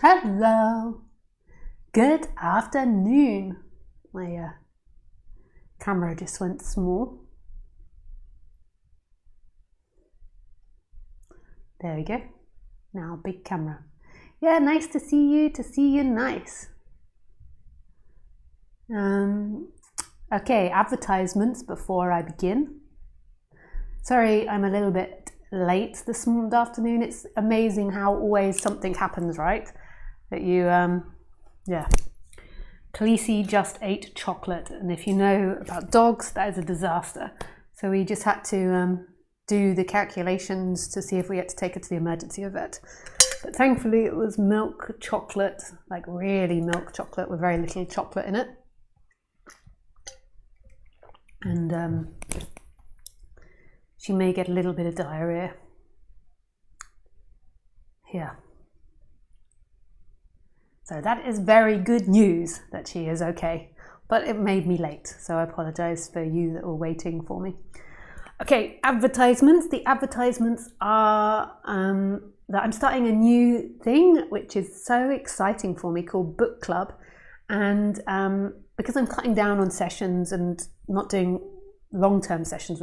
Hello, good afternoon. My camera just went small. There we go. Now big camera. Yeah, nice to see you, nice. Okay, advertisements before I begin. Sorry, I'm a little bit late this afternoon. It's amazing how always something happens, right? That you, yeah. Khaleesi just ate chocolate, and if you know about dogs, that is a disaster. So we just had to do the calculations to see if we had to take her to the emergency vet. But thankfully it was milk chocolate, like really milk chocolate with very little chocolate in it. And she may get a little bit of diarrhea. Yeah. So that is very good news that she is okay, but it made me late, so I apologize for you that were waiting for me. Okay, advertisements. The advertisements are that I'm starting a new thing, which is so exciting for me, called Book Club. And because I'm cutting down on sessions and not doing long-term sessions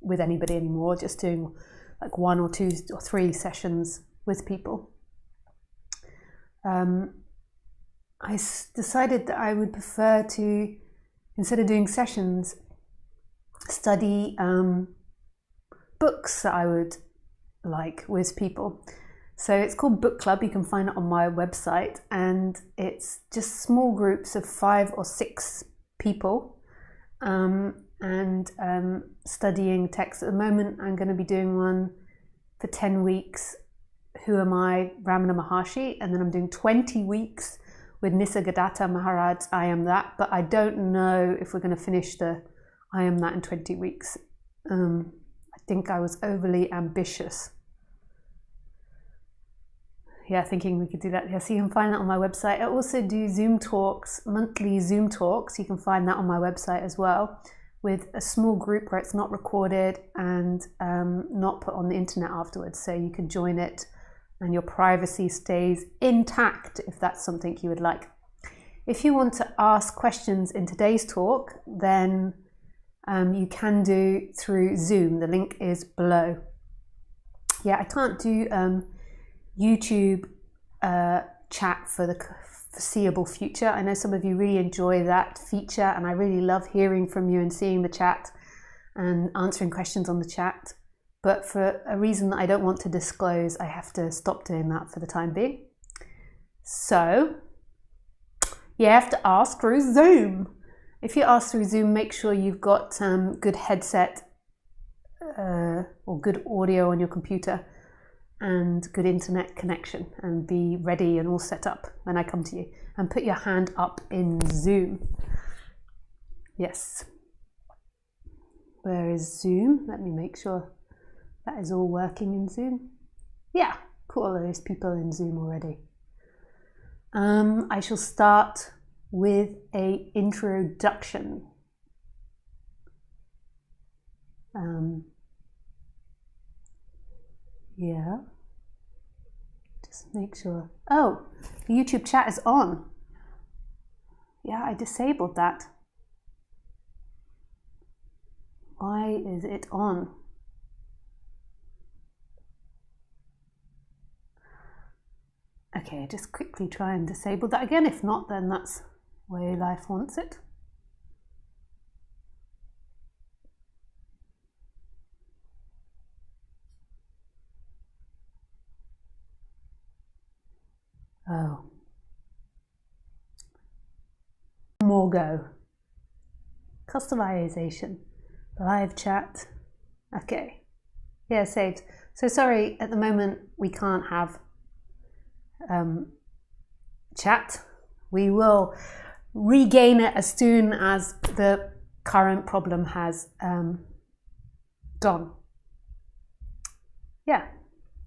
with anybody anymore, just doing like 1 or 2 or 3 sessions with people. I decided that I would prefer to, instead of doing sessions, study books that I would like with people. So it's called Book Club. You can find it on my website, and it's just small groups of 5 or 6 people and studying text. At the moment, I'm going to be doing one for 10 weeks. Who Am I? Ramana Maharshi, and then I'm doing 20 weeks with Nisargadatta Maharaj, I Am That, but I don't know if we're going to finish the I Am That in 20 weeks. I think I was overly ambitious. Yeah, thinking we could do that. Yeah, so you can find that on my website. I also do Zoom talks, monthly Zoom talks. You can find that on my website as well, with a small group where it's not recorded and not put on the internet afterwards. So you can join it and your privacy stays intact if that's something you would like. If you want to ask questions in today's talk, then you can do through Zoom. The link is below. Yeah, I can't do YouTube chat for the foreseeable future. I know some of you really enjoy that feature, and I really love hearing from you and seeing the chat and answering questions on the chat. But for a reason that I don't want to disclose, I have to stop doing that for the time being. So you have to ask through Zoom. If you ask through Zoom, make sure you've got good headset or good audio on your computer and good internet connection, and be ready and all set up when I come to you. And put your hand up in Zoom. Yes. Where is Zoom? Let me make sure that is all working in Zoom. Yeah, cool. There's people in Zoom already. I shall start with an introduction. Yeah. Just make sure. Oh, the YouTube chat is on. Yeah, I disabled that. Why is it on? Okay, just quickly try and disable that again. If not, then that's the way life wants it. Oh. More go. Customization. Live chat. Okay. Yeah, saved. So sorry, at the moment we can't have chat. We will regain it as soon as the current problem has gone. Yeah,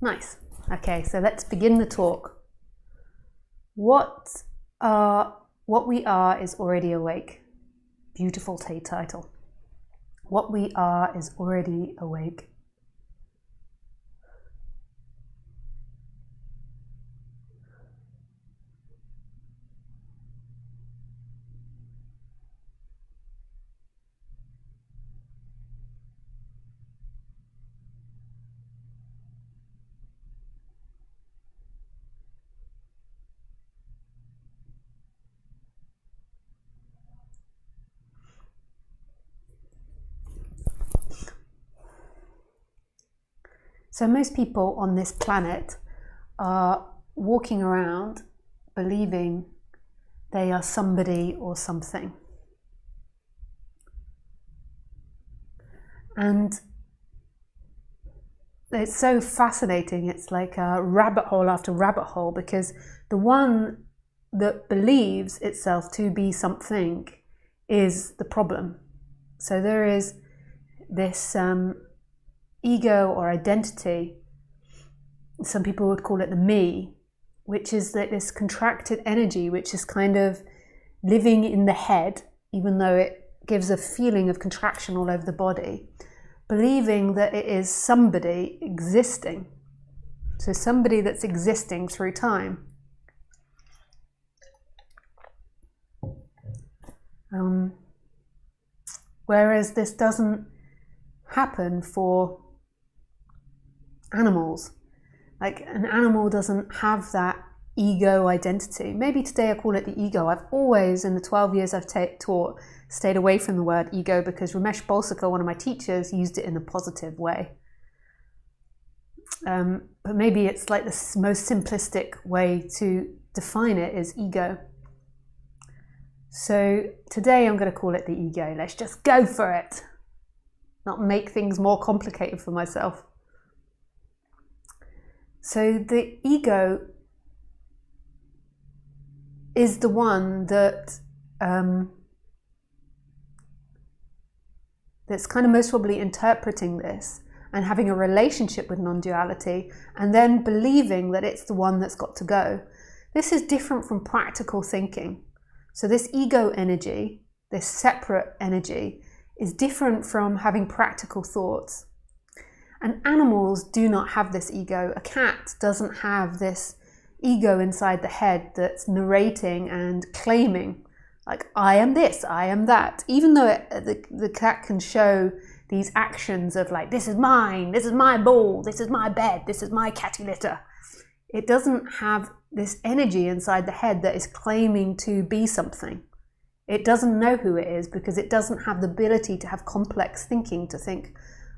nice. Okay, so let's begin the talk. What we are is already awake. Beautiful title. What we are is already awake. So most people on this planet are walking around believing they are somebody or something. And it's so fascinating. It's like a rabbit hole after rabbit hole, because the one that believes itself to be something is the problem. So there is this ego or identity, some people would call it the me, which is that this contracted energy which is kind of living in the head, even though it gives a feeling of contraction all over the body, believing that it is somebody existing. So somebody that's existing through time. Whereas this doesn't happen for animals. Like, an animal doesn't have that ego identity. Maybe today I call it the ego. I've always, in the 12 years I've taught, stayed away from the word ego, because Ramesh Balsekar, one of my teachers, used it in a positive way. But maybe it's like the most simplistic way to define it is ego. So today I'm going to call it the ego. Let's just go for it. Not make things more complicated for myself. So the ego is the one that that's kind of most probably interpreting this and having a relationship with non-duality, and then believing that it's the one that's got to go. This is different from practical thinking. So this ego energy, this separate energy, is different from having practical thoughts. And animals do not have this ego. A cat doesn't have this ego inside the head that's narrating and claiming, like, I am this, I am that. Even though the cat can show these actions of like, this is mine, this is my ball, this is my bed, this is my catty litter. It doesn't have this energy inside the head that is claiming to be something. It doesn't know who it is, because it doesn't have the ability to have complex thinking, to think,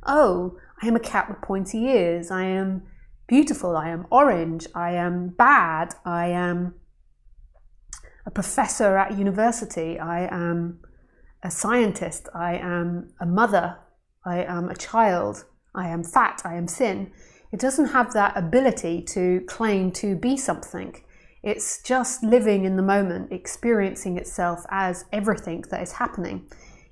oh, I am a cat with pointy ears, I am beautiful, I am orange, I am bad, I am a professor at university, I am a scientist, I am a mother, I am a child, I am fat, I am thin. It doesn't have that ability to claim to be something. It's just living in the moment, experiencing itself as everything that is happening.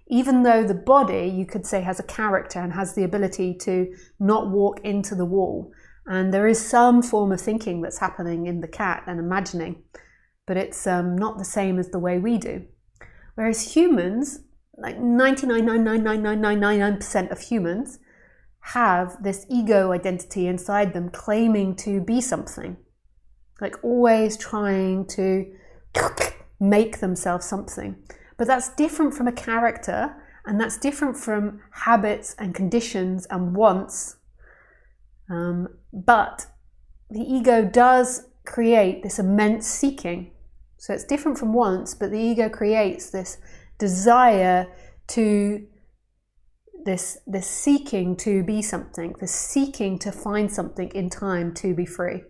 Even though the body, you could say, has a character and has the ability to not walk into the wall. And there is some form of thinking that's happening in the cat and imagining, but it's not the same as the way we do. Whereas humans, like 99.99999% of humans, have this ego identity inside them, claiming to be something. Like always trying to make themselves something. But that's different from a character, and that's different from habits and conditions and wants. But the ego does create this immense seeking. So it's different from wants, but the ego creates this desire to, this seeking to be something, this seeking to find something in time to be free.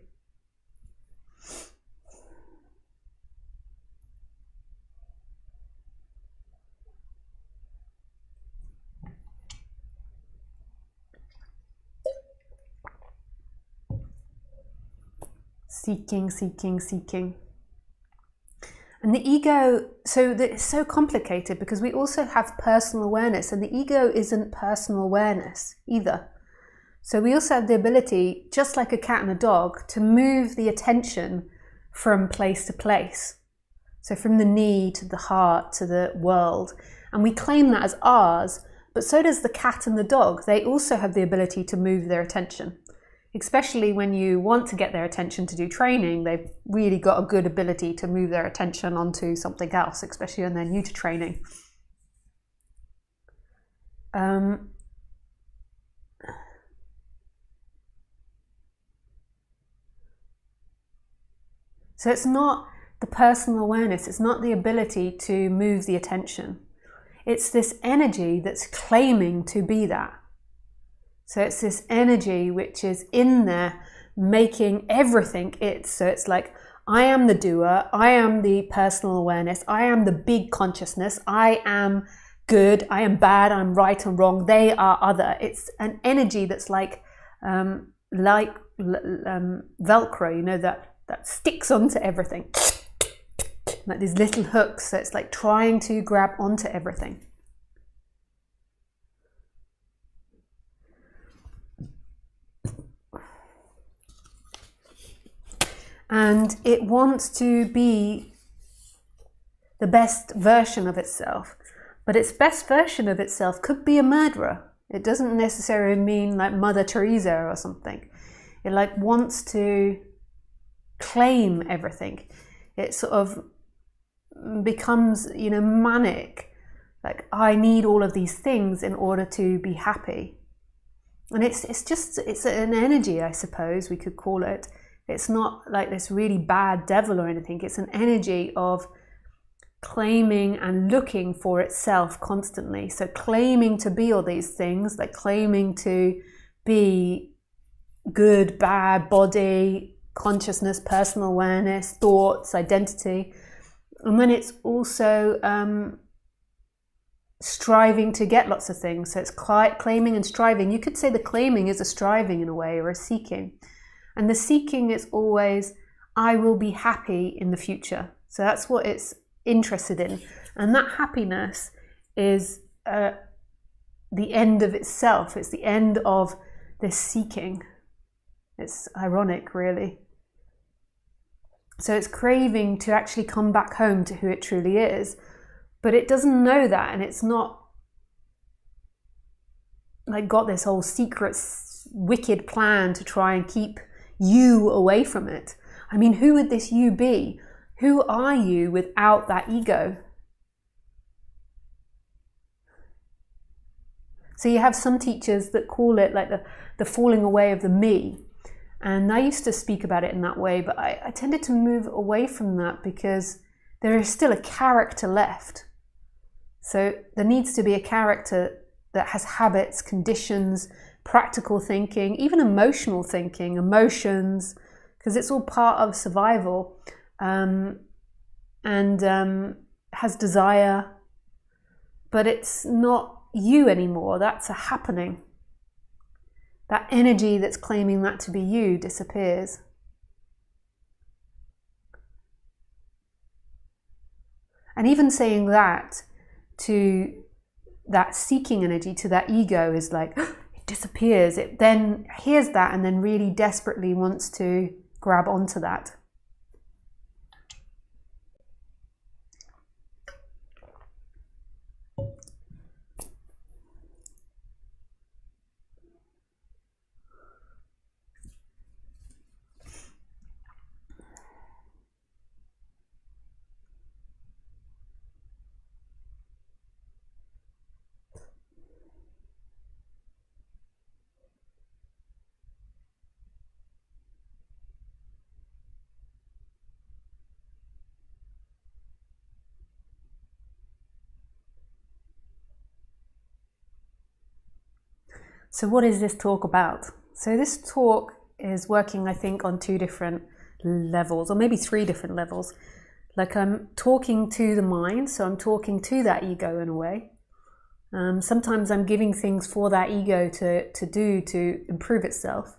Seeking, seeking, seeking. And the ego, it's so complicated, because we also have personal awareness, and the ego isn't personal awareness either. So we also have the ability, just like a cat and a dog, to move the attention from place to place. So from the knee to the heart to the world. And we claim that as ours, but so does the cat and the dog. They also have the ability to move their attention. Especially when you want to get their attention to do training, they've really got a good ability to move their attention onto something else, especially when they're new to training. So it's not the personal awareness, it's not the ability to move the attention. It's this energy that's claiming to be that. So it's this energy which is in there making everything it. So it's like, I am the doer, I am the personal awareness, I am the big consciousness, I am good, I am bad, I'm right and wrong, they are other. It's an energy that's like Velcro, you know, that sticks onto everything. Like these little hooks, so it's like trying to grab onto everything. And it wants to be the best version of itself. But its best version of itself could be a murderer. It doesn't necessarily mean like Mother Teresa or something. It like wants to claim everything. It sort of becomes, you know, manic. Like, I need all of these things in order to be happy. And it's an energy, I suppose we could call it. It's not like this really bad devil or anything. It's an energy of claiming and looking for itself constantly. So claiming to be all these things, like claiming to be good, bad, body, consciousness, personal awareness, thoughts, identity. And then it's also striving to get lots of things. So it's claiming and striving. You could say the claiming is a striving in a way, or a seeking. And the seeking is always, I will be happy in the future. So that's what it's interested in. And that happiness is the end of itself. It's the end of this seeking. It's ironic, really. So it's craving to actually come back home to who it truly is. But it doesn't know that, and it's not like got this whole secret, wicked plan to try and keep you away from it. I mean, who would this you be? Who are you without that ego? So you have some teachers that call it like the falling away of the me. And I used to speak about it in that way, but I tended to move away from that because there is still a character left. So there needs to be a character that has habits, conditions, practical thinking, even emotional thinking, emotions, because it's all part of survival, and has desire, but it's not you anymore. That's a happening. That energy that's claiming that to be you disappears. And even saying that to that seeking energy, to that ego, is like, it disappears. It then hears that and then really desperately wants to grab onto that. So what is this talk about? So this talk is working, I think, on 2 different levels, or maybe 3 different levels. Like, I'm talking to the mind, so I'm talking to that ego in a way. Sometimes I'm giving things for that ego to do to improve itself.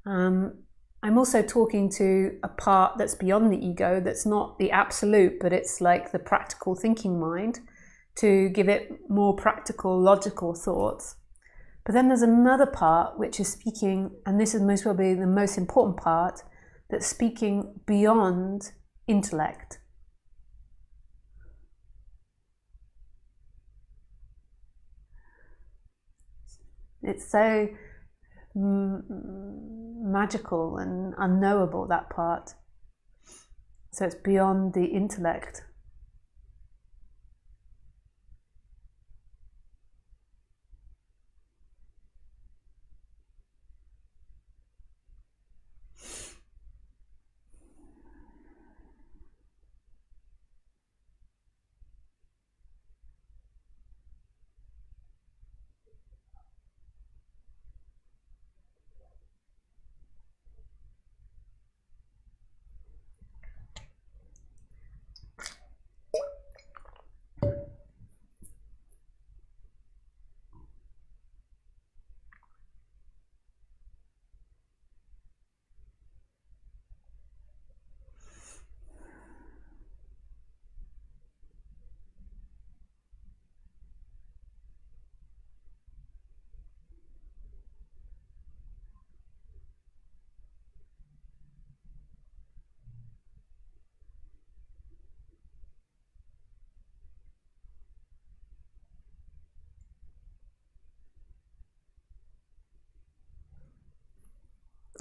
I'm also talking to a part that's beyond the ego, that's not the absolute, but it's like the practical thinking mind, to give it more practical, logical thoughts. But then there's another part which is speaking, and this is most probably the most important part, that's speaking beyond intellect. It's so magical and unknowable, that part. So it's beyond the intellect.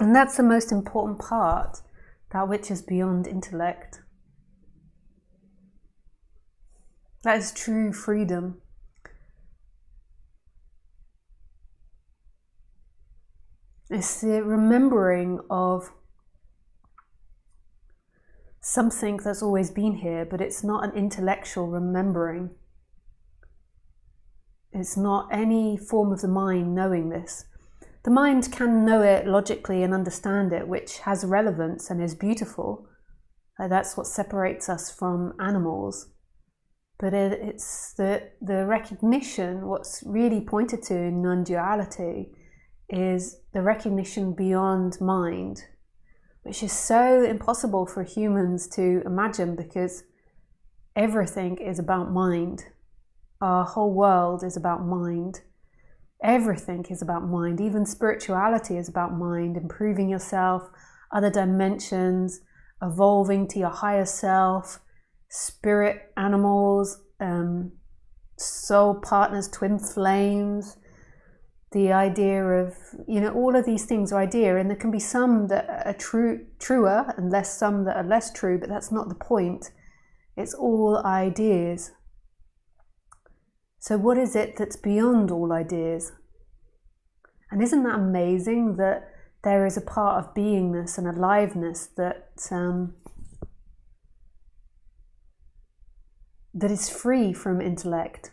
And that's the most important part, that which is beyond intellect. That is true freedom. It's the remembering of something that's always been here, but it's not an intellectual remembering. It's not any form of the mind knowing this. The mind can know it logically and understand it, which has relevance and is beautiful. That's what separates us from animals. But it's the recognition, what's really pointed to in non-duality, is the recognition beyond mind, which is so impossible for humans to imagine because everything is about mind. Our whole world is about mind. Everything is about mind. Even spirituality is about mind, improving yourself, other dimensions, evolving to your higher self, spirit animals, soul partners, twin flames. The idea of, all of these things are idea, and there can be some that are truer and some that are less true, but that's not the point. It's all ideas. So what is it that's beyond all ideas? And isn't that amazing that there is a part of beingness and aliveness that is free from intellect?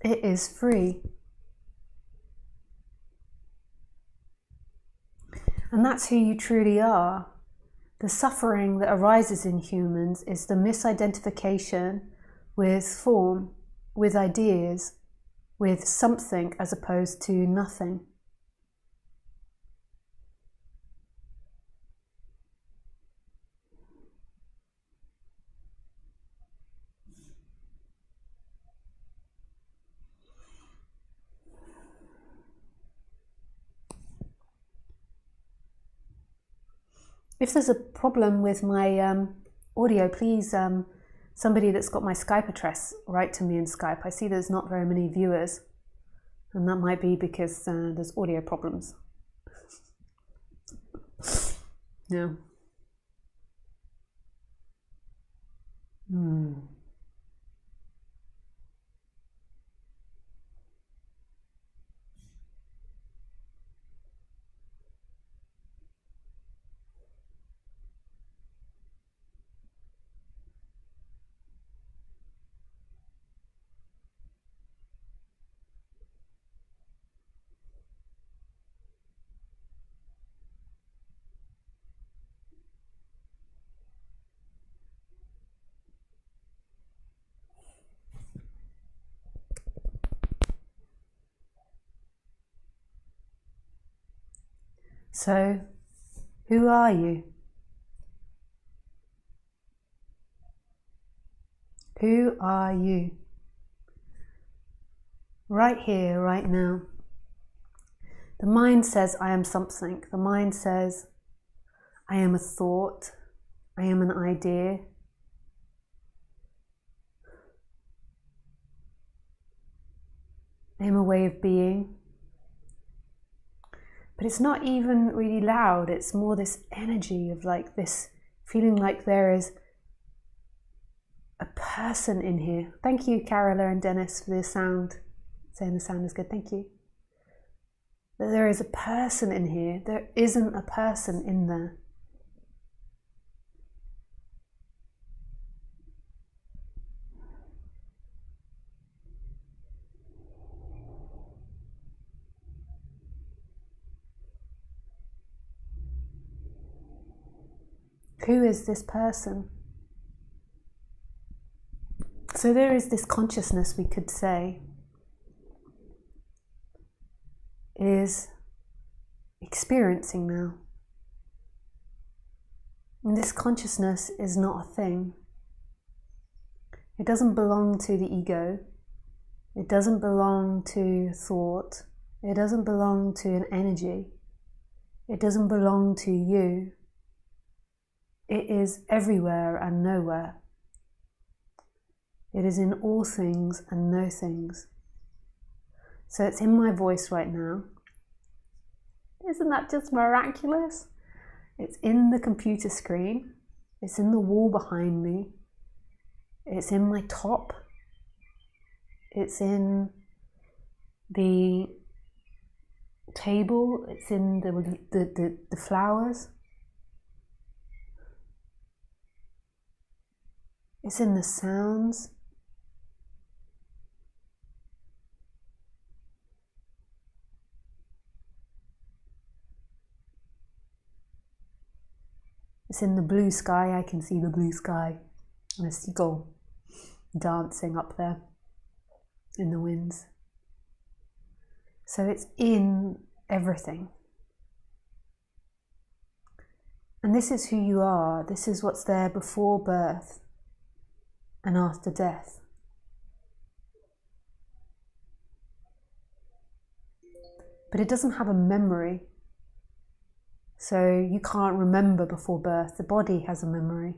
It is free. And that's who you truly are. The suffering that arises in humans is the misidentification with form, with ideas, with something as opposed to nothing. If there's a problem with my audio, please, somebody that's got my Skype address, write to me in Skype. I see there's not very many viewers, and that might be because there's audio problems. Yeah. So, who are you? Who are you? Right here, right now. The mind says, I am something. The mind says, I am a thought. I am an idea. I am a way of being. But it's not even really loud. It's more this energy of like this feeling like there is a person in here. Thank you, Carola and Dennis, for the sound. Saying the sound is good. Thank you. That there is a person in here. There isn't a person in there. Who is this person? So there is this consciousness, we could say, is experiencing now. And this consciousness is not a thing. It doesn't belong to the ego. It doesn't belong to thought. It doesn't belong to an energy. It doesn't belong to you. It is everywhere and nowhere. It is in all things and no things. So it's in my voice right now. Isn't that just miraculous? It's in the computer screen. It's in the wall behind me. It's in my top. It's in the table. It's in the flowers. It's in the sounds. It's in the blue sky. I can see the blue sky and a seagull dancing up there in the winds. So it's in everything. And this is who you are. This is what's there before birth and after death. But it doesn't have a memory. So you can't remember before birth. The body has a memory.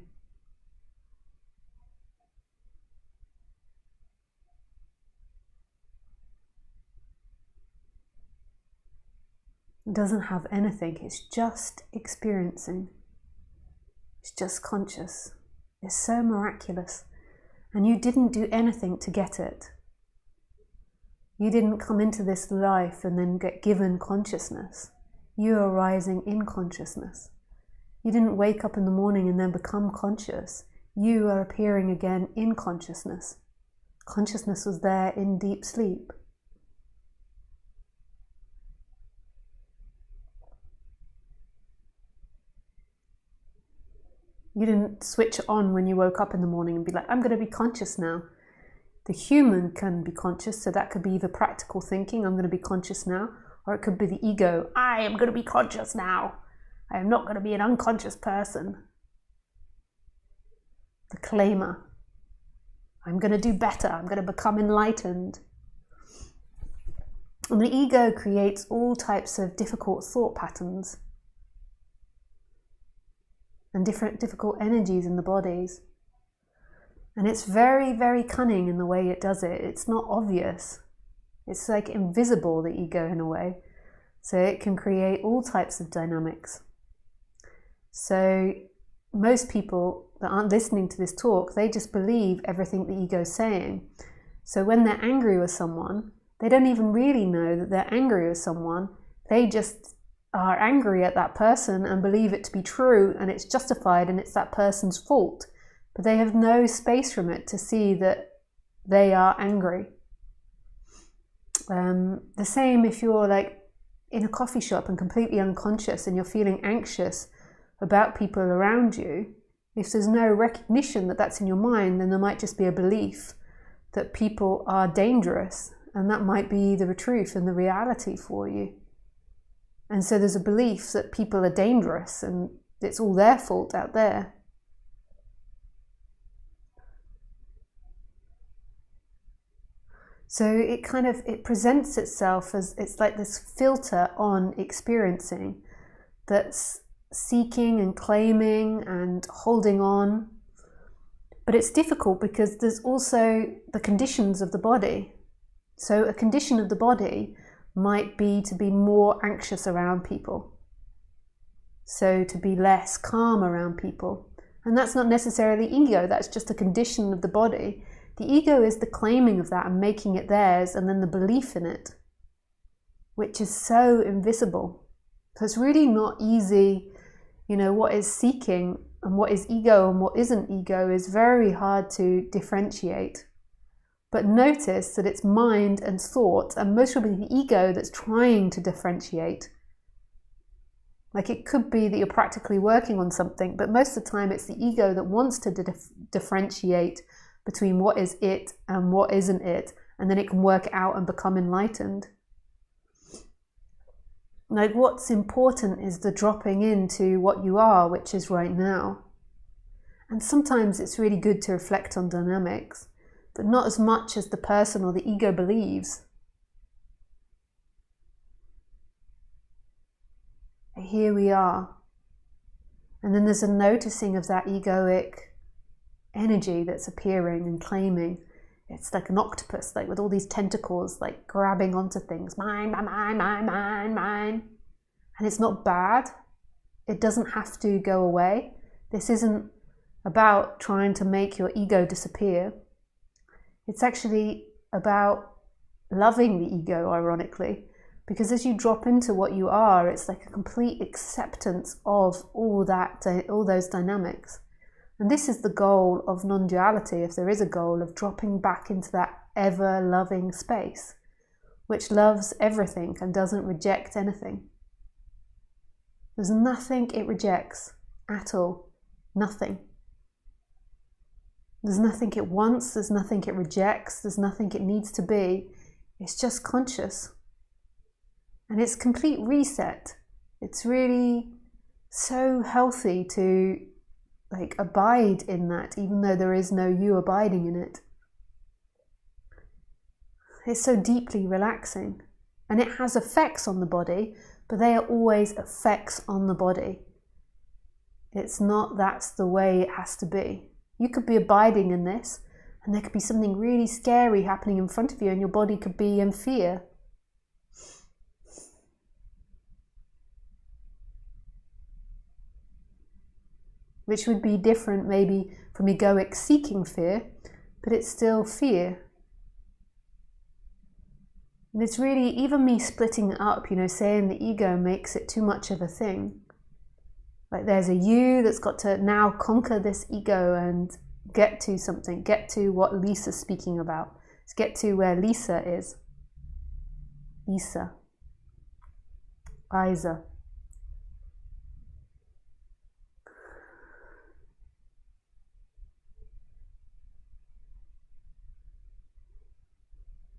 It doesn't have anything. It's just experiencing. It's just conscious. It's so miraculous. And you didn't do anything to get it. You didn't come into this life and then get given consciousness. You are rising in consciousness. You didn't wake up in the morning and then become conscious. You are appearing again in consciousness. Consciousness was there in deep sleep. You didn't switch on when you woke up in the morning and be like, I'm going to be conscious now. The human can be conscious, so that could be either practical thinking, I'm going to be conscious now, or it could be the ego, I am going to be conscious now. I am not going to be an unconscious person. The claimer. I'm going to do better. I'm going to become enlightened. And the ego creates all types of difficult thought patterns and difficult energies in the bodies. And it's very, very cunning in the way it does it. It's not obvious. It's like invisible, the ego, in a way. So it can create all types of dynamics. So most people that aren't listening to this talk, they just believe everything the ego is saying. So when they're angry with someone, they don't even really know that they're angry with someone. They just are angry at that person and believe it to be true, and it's justified and it's that person's fault. But they have no space from it to see that they are angry. The same if you're like in a coffee shop and completely unconscious and you're feeling anxious about people around you. If there's no recognition that that's in your mind, then there might just be a belief that people are dangerous, and that might be the truth and the reality for you. And so there's a belief that people are dangerous and it's all their fault out there. So it presents itself as, it's like this filter on experiencing that's seeking and claiming and holding on. But it's difficult because there's also the conditions of the body. So a condition of the body might be to be more anxious around people. So to be less calm around people. And that's not necessarily ego, that's just a condition of the body. The ego is the claiming of that and making it theirs, and then the belief in it, which is so invisible. So it's really not easy, what is seeking and what is ego and what isn't ego is very hard to differentiate. But notice that it's mind and thought, and most probably the ego, that's trying to differentiate. Like it could be that you're practically working on something, but most of the time it's the ego that wants to differentiate between what is it and what isn't it, and then it can work out and become enlightened. Like what's important is the dropping into what you are, which is right now. And sometimes it's really good to reflect on dynamics. but not as much as the person or the ego believes. Here we are. And then there's a noticing of that egoic energy that's appearing and claiming. It's like an octopus, like with all these tentacles, like grabbing onto things. Mine, mine, mine, mine, mine. And it's not bad. It doesn't have to go away. This isn't about trying to make your ego disappear. It's actually about loving the ego, ironically, because as you drop into what you are, it's like a complete acceptance of all those dynamics. And this is the goal of non-duality, if there is a goal, of dropping back into that ever-loving space, which loves everything and doesn't reject anything. There's nothing it rejects at all. Nothing. There's nothing it wants, there's nothing it rejects, there's nothing it needs to be. It's just conscious. And it's complete reset. It's really so healthy to abide in that, even though there is no you abiding in it. It's so deeply relaxing. And it has effects on the body, but they are always effects on the body. It's not that's the way it has to be. You could be abiding in this, and there could be something really scary happening in front of you, and your body could be in fear. Which would be different maybe from egoic seeking fear, but it's still fear. And it's really, even me splitting it up, saying the ego makes it too much of a thing. Like there's a you that's got to now conquer this ego and get to something, get to what Lisa's speaking about. Let's get to where Lisa is. Isa.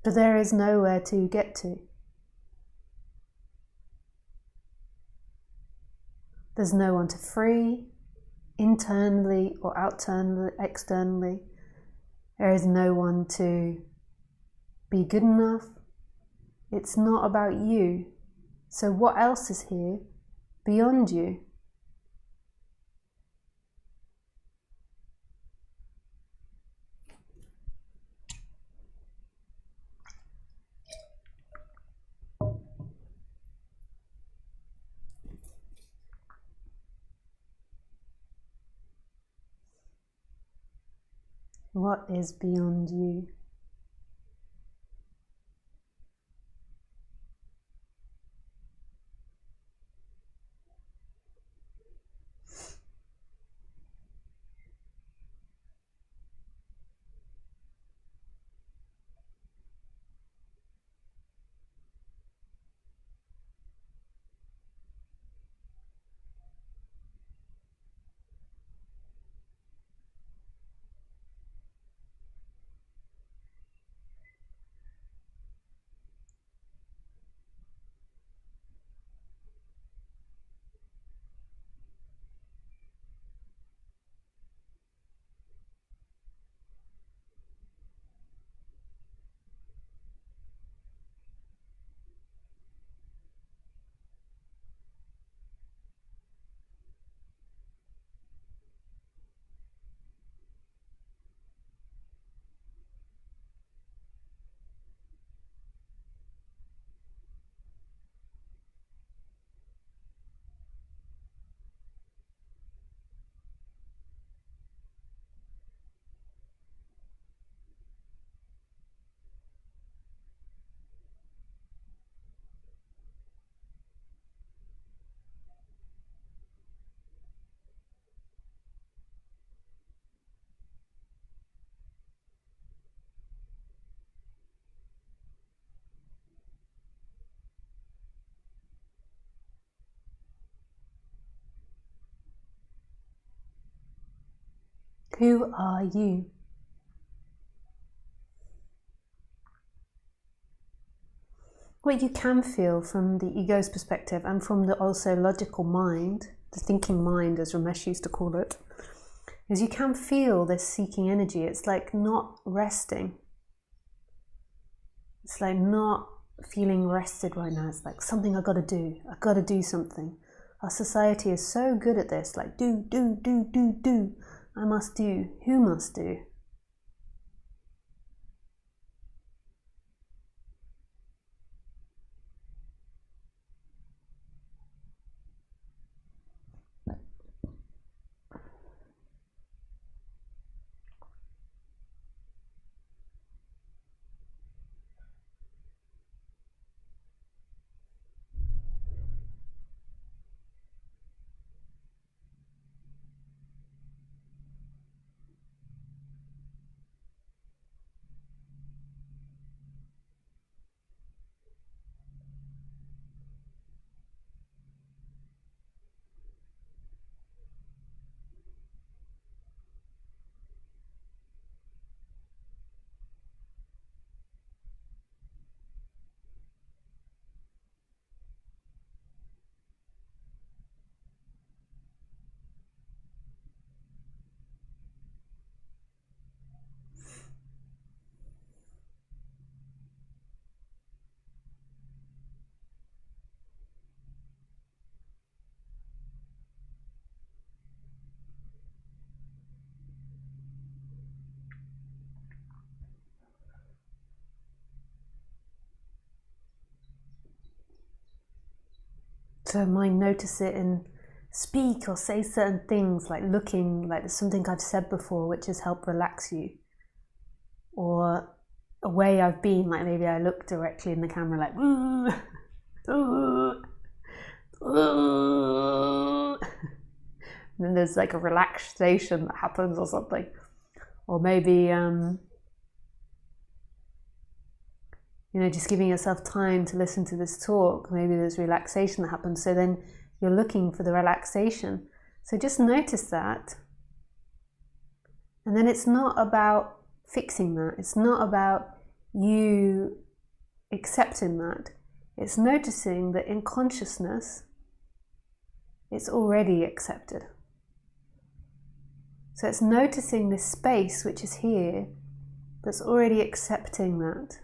But there is nowhere to get to. There's no one to free, internally or externally. There is no one to be good enough. It's not about you. So what else is here beyond you? What is beyond you? Who are you? What you can feel from the ego's perspective and from the also logical mind, the thinking mind as Ramesh used to call it, Because you can feel this seeking energy. It's like not resting. It's like not feeling rested right now. It's like something I've got to do. I've got to do something. Our society is so good at this, like do. I must do. Who must do? So mind notice it and speak or say certain things, like looking like there's something I've said before which has helped relax you. Or a way I've been, like maybe I look directly in the camera like and then there's like a relaxation that happens or something. Or maybe just giving yourself time to listen to this talk. Maybe there's relaxation that happens, so then you're looking for the relaxation. So just notice that. And then it's not about fixing that. It's not about you accepting that. It's noticing that in consciousness, it's already accepted. So it's noticing this space which is here that's already accepting that.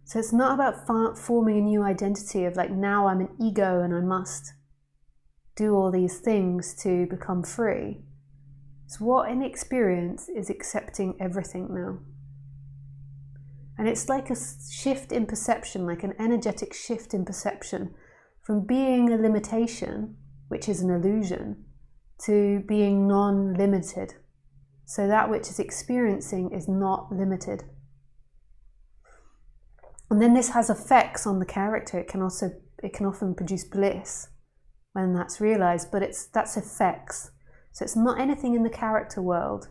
So it's not about forming a new identity of like, now I'm an ego and I must do all these things to become free. It's what in experience is accepting everything now. And it's like a shift in perception, like an energetic shift in perception from being a limitation, which is an illusion, to being non-limited. So that which is experiencing is not limited. And then this has effects on the character. It can often produce bliss when that's realized, but that's effects. So it's not anything in the character world.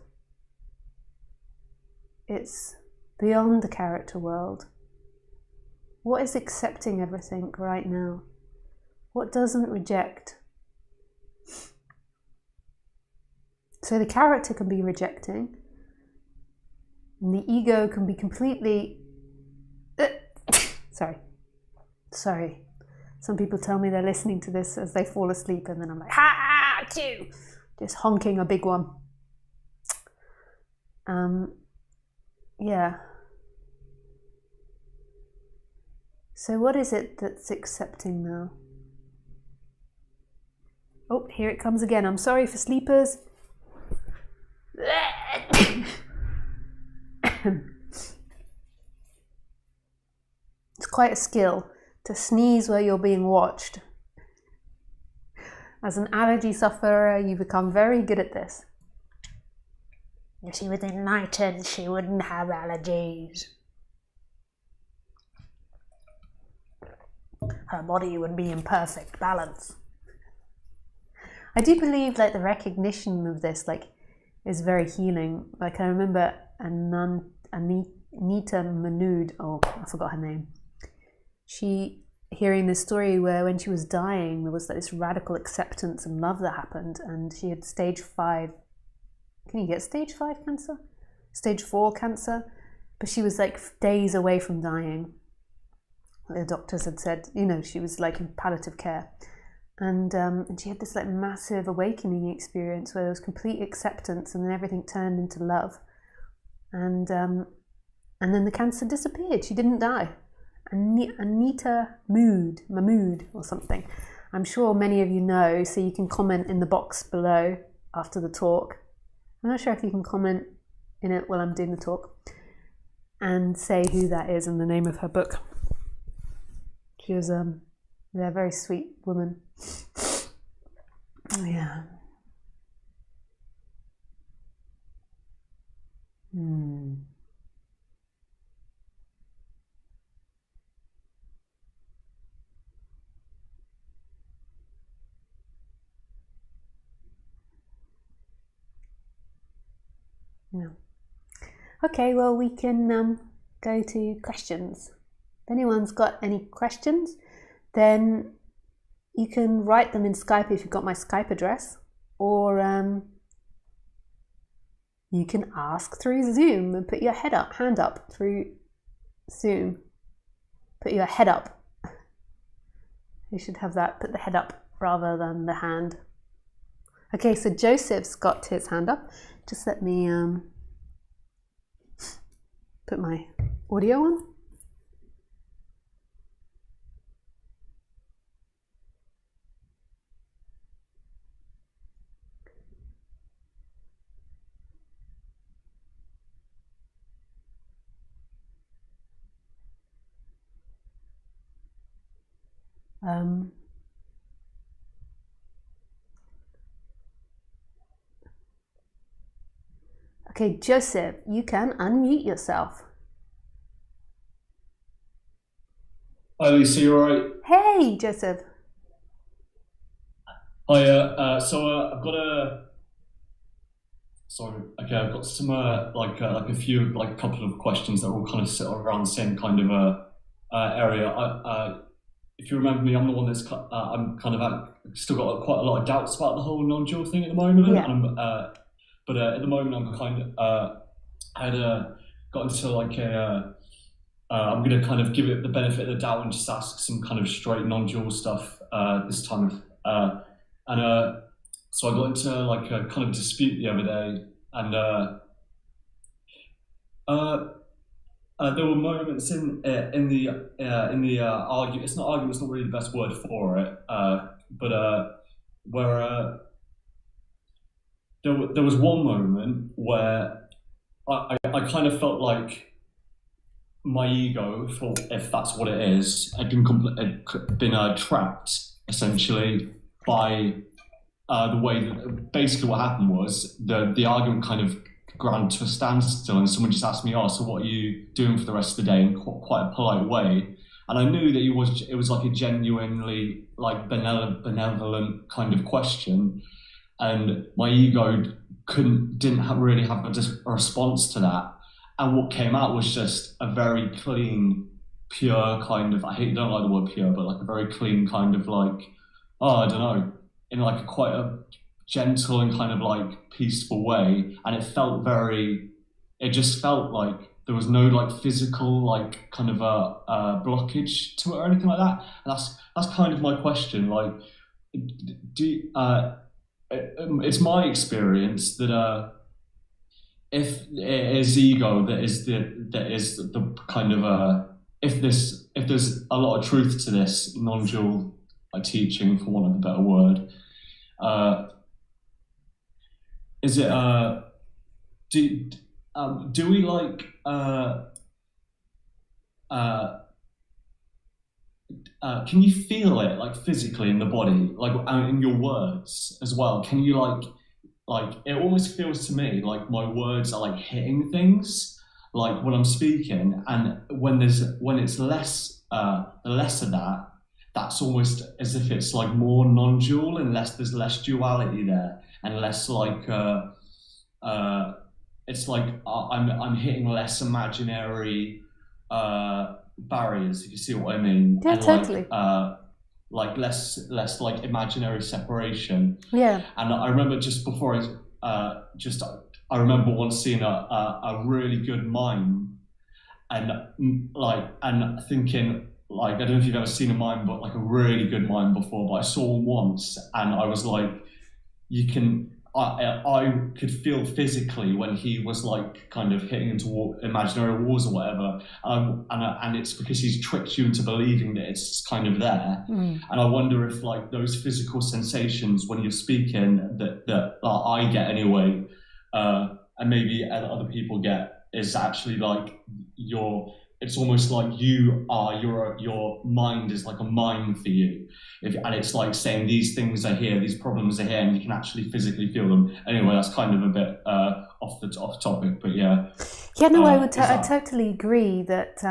It's beyond the character world. What is accepting everything right now? What doesn't reject? So the character can be rejecting, and the ego can be completely Sorry. Some people tell me they're listening to this as they fall asleep, and then I'm like, ha, achoo! Just honking a big one. Yeah. So what is it that's accepting now? Oh, here it comes again. I'm sorry for sleepers. It's quite a skill to sneeze where you're being watched. As an allergy sufferer, you become very good at this. If she was enlightened, she wouldn't have allergies. Her body would be in perfect balance. I do believe like the recognition of this is very healing. Like I remember Anita Manood, I forgot her name. She hearing this story where when she was dying, there was this radical acceptance and love that happened, and she had stage 5. Can you get stage 5 cancer? Stage 4 cancer? But she was like days away from dying. The doctors had said, she was like in palliative care. and she had this like massive awakening experience where there was complete acceptance, and then everything turned into love, and then the cancer disappeared. She didn't die. Anita Mahmood or something. I'm sure many of you know, so you can comment in the box below after the talk. I'm not sure if you can comment in it while I'm doing the talk and say who that is and the name of her book. She was a very sweet woman. Yeah. No. Okay, well, we can go to questions. If anyone's got any questions, then you can write them in Skype if you've got my Skype address, or you can ask through Zoom and put your hand up through Zoom. Put your head up. You should have that, put the head up rather than the hand. Okay, so Joseph's got his hand up. Just let me put my audio on. Okay, Joseph, you can unmute yourself. Hi Lisa, you alright? Hey, Joseph. Hi, I've got I've got some like a few couple of questions that all kind of sit around the same kind of area. If you remember me, I'm the one that's I'm kind of still got quite a lot of doubts about the whole non-dual thing at the moment. Yeah. And but at the moment I'm kind of got into like I'm going to kind of give it the benefit of the doubt and just ask some kind of straight non-dual stuff this time. So I got into like a kind of dispute the other day, and there were moments in the argument. It's not argument. It's not really the best word for it. But where there was one moment where I kind of felt like my ego, if that's what it is, had been trapped essentially by the way that basically what happened was the argument kind of ground to a standstill, and someone just asked me, "Oh, so what are you doing for the rest of the day?" in quite a polite way, and I knew that it was like a genuinely like benevolent kind of question, and my ego didn't really have a response to that. And what came out was just a very clean, pure kind of, don't like the word pure, but like a very clean kind of like, I don't know, in like quite a gentle and kind of like peaceful way. And it just felt like there was no like physical like kind of a blockage to it or anything like that. And that's kind of my question. Like, it's my experience that if it is ego that is the kind of if there's a lot of truth to this non-dual teaching, for want of a better word, is it do we like can you feel it like physically in the body, like in your words as well? Can you like it almost feels to me like my words are like hitting things like when I'm speaking, and when it's less of that, that's almost as if it's like more non-dual, and there's less duality there, and less like it's like I'm hitting less imaginary barriers, if you see what I mean. Yeah, and totally. Like less like imaginary separation. Yeah. And I remember just before I remember once seeing a really good mime, and thinking, like, I don't know if you've ever seen a mime, but like a really good mime before, but I saw one once and I was like, I could feel physically when he was like kind of hitting into imaginary walls or whatever, and it's because he's tricked you into believing that it's kind of there. And I wonder if like those physical sensations when you're speaking that I get anyway, and maybe other people get, is actually like it's almost like your mind is like a mine for you, and it's like saying these things are here, these problems are here, and you can actually physically feel them. Anyway, that's kind of a bit off topic, but yeah. Yeah, no, I totally agree that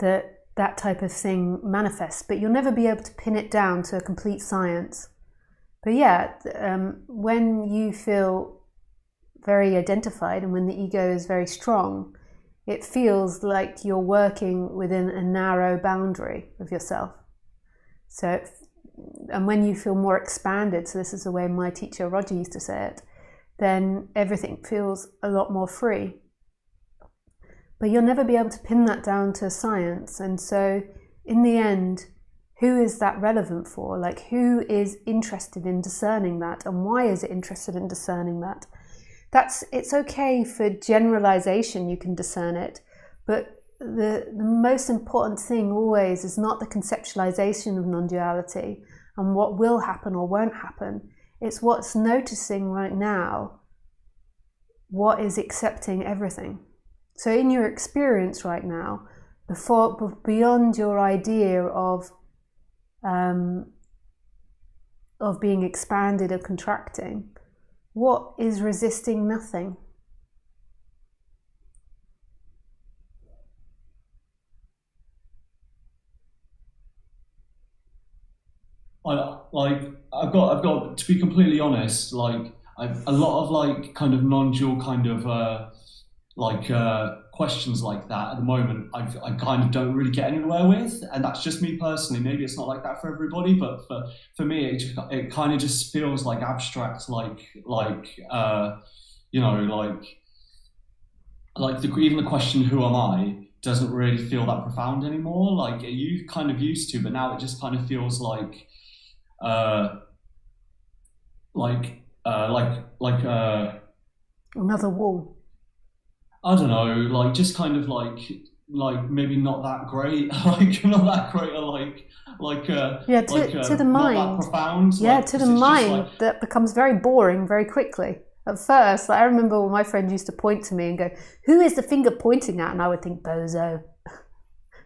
that type of thing manifests, but you'll never be able to pin it down to a complete science. But yeah, when you feel very identified and when the ego is very strong, it feels like you're working within a narrow boundary of yourself. So, and when you feel more expanded, so this is the way my teacher Roger used to say it, then everything feels a lot more free. But you'll never be able to pin that down to science. And so in the end, who is that relevant for? Like, who is interested in discerning that? And why is it interested in discerning that? It's okay for generalization, you can discern it, but the most important thing always is not the conceptualization of non-duality and what will happen or won't happen. It's what's noticing right now, what is accepting everything. So in your experience right now, beyond your idea of being expanded or contracting, what is resisting nothing? I've got to be completely honest. Like, a lot of like kind of non-dual kind of questions like that at the moment, I kind of don't really get anywhere with, and that's just me personally. Maybe it's not like that for everybody, but for me, it kind of just feels like abstract, even the question "Who am I?" doesn't really feel that profound anymore. Like you kind of used to, but now it just kind of feels like another wall. I don't know, like just kind of like maybe not that great, like not that great, or to the mind, not that profound. Yeah, like, to the mind, that becomes very boring very quickly. At first, like, I remember when my friend used to point to me and go, "Who is the finger pointing at?" And I would think, "Bozo."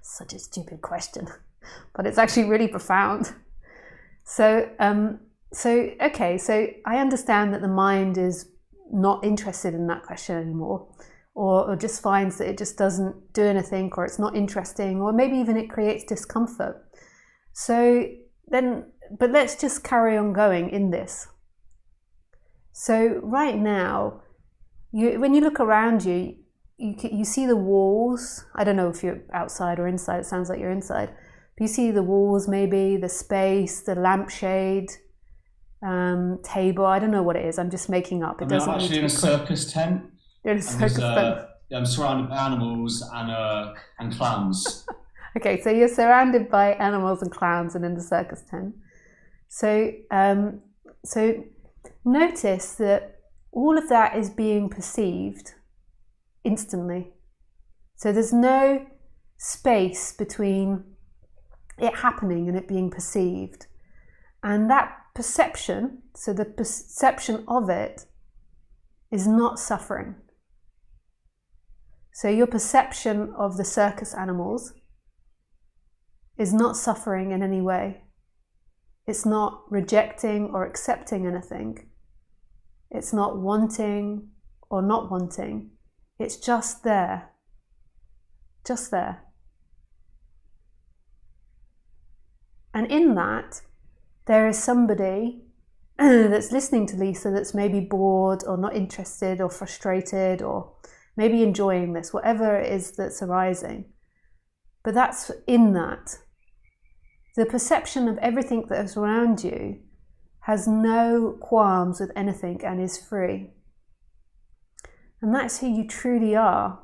Such a stupid question, but it's actually really profound. So I understand that the mind is not interested in that question anymore. Or just finds that it just doesn't do anything, or it's not interesting, or maybe even it creates discomfort. So then, but let's just carry on going in this. So right now, when you look around you, you see the walls. I don't know if you're outside or inside. It sounds like you're inside. But you see the walls, maybe the space, the lampshade, table. I don't know what it is. I'm just making up. I'm actually in a circus tent. I'm surrounded by animals and clowns. Okay, so you're surrounded by animals and clowns and in the circus tent. So notice that all of that is being perceived instantly. So there's no space between it happening and it being perceived. And that perception, so the perception of it, is not suffering. So your perception of the circus animals is not suffering in any way. It's not rejecting or accepting anything. It's not wanting or not wanting. It's just there. Just there. And in that, there is somebody that's listening to Lisa that's maybe bored or not interested or frustrated or maybe enjoying this, whatever it is that's arising. But that's in that. The perception of everything that is around you has no qualms with anything and is free. And that's who you truly are.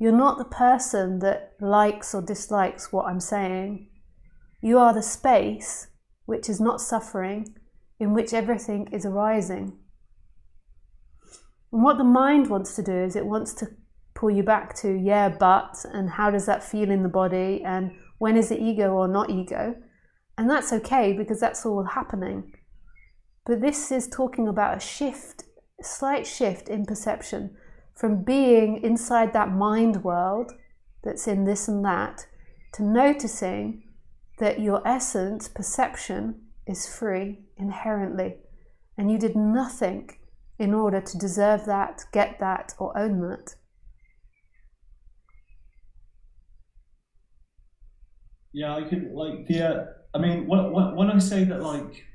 You're not the person that likes or dislikes what I'm saying. You are the space which is not suffering, in which everything is arising. And what the mind wants to do is it wants to pull you back to, yeah, but, and how does that feel in the body, and when is it ego or not ego? And that's okay, because that's all happening. But this is talking about a shift, a slight shift in perception from being inside that mind world that's in this and that, to noticing that your essence, perception, is free inherently, and you did nothing in order to deserve that, get that, or own that. Yeah, I could like the. I mean, when I say that, like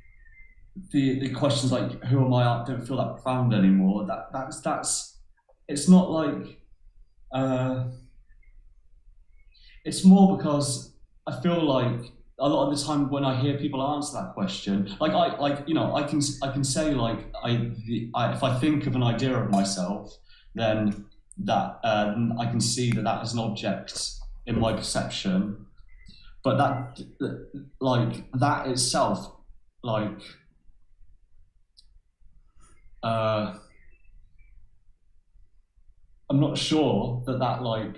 the questions like "Who am I?" don't feel that profound anymore. That's. It's not like. It's more because I feel like a lot of the time when I hear people answer that question, I can say like if I think of an idea of myself, then that I can see that is an object in my perception. But that itself, I'm not sure that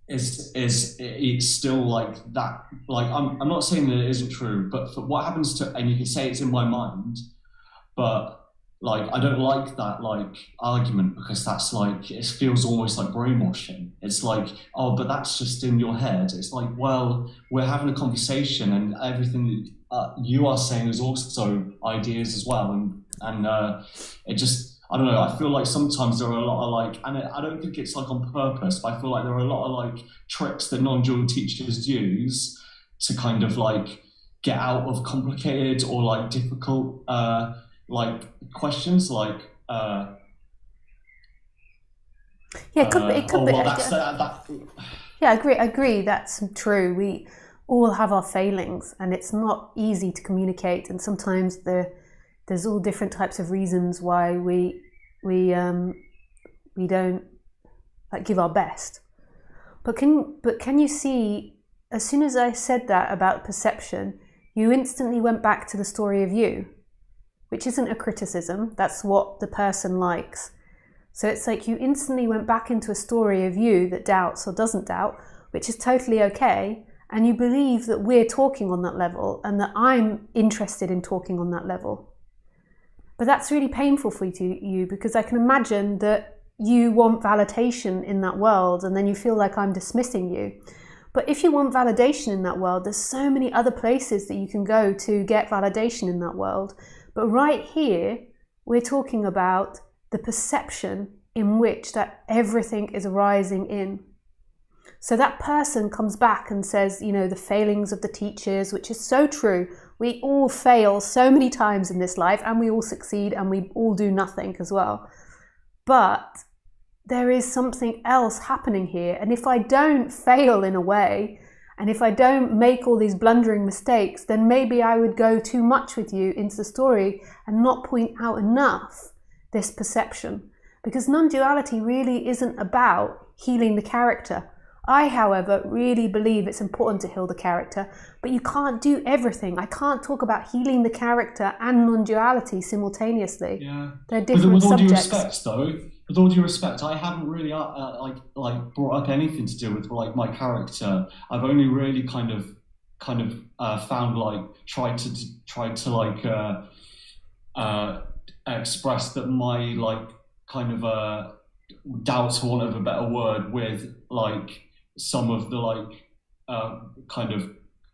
it's still like that. Like I'm not saying that it isn't true, but for what happens to, and you can say it's in my mind, but like I don't like that argument, because that's like, it feels almost like brainwashing. It's like, oh, but that's just in your head. It's like, well, we're having a conversation, and everything that you are saying is also ideas as well, and it just, I don't know. I feel like sometimes there are a lot of and I don't think it's like on purpose, but I feel like there are a lot of tricks that non-dual teachers use to kind of get out of complicated or difficult questions Yeah, it could be. Well, that's that. Yeah, I agree. That's true. We all have our failings, and it's not easy to communicate. And sometimes there's all different types of reasons why we don't give our best. But can you see, as soon as I said that about perception, you instantly went back to the story of you, which isn't a criticism. That's what the person likes. So it's like you instantly went back into a story of you that doubts or doesn't doubt, which is totally okay. And you believe that we're talking on that level, and that I'm interested in talking on that level. But that's really painful for you, because I can imagine that you want validation in that world, and then you feel like I'm dismissing you. But if you want validation in that world, there's so many other places that you can go to get validation in that world. But right here, we're talking about the perception in which that everything is arising in. So that person comes back and says, the failings of the teachers, which is so true. We all fail so many times in this life, and we all succeed, and we all do nothing as well. But there is something else happening here. And if I don't fail in a way, and if I don't make all these blundering mistakes, then maybe I would go too much with you into the story and not point out enough this perception. Because non-duality really isn't about healing the character. I, however, really believe it's important to heal the character, but you can't do everything. I can't talk about healing the character and non-duality simultaneously. Yeah. They're different with all subjects. Due respect, though, with all due respect, I haven't really brought up anything to do with my character. I've only really kind of found tried to express that my doubts, for want of a better word, with some of the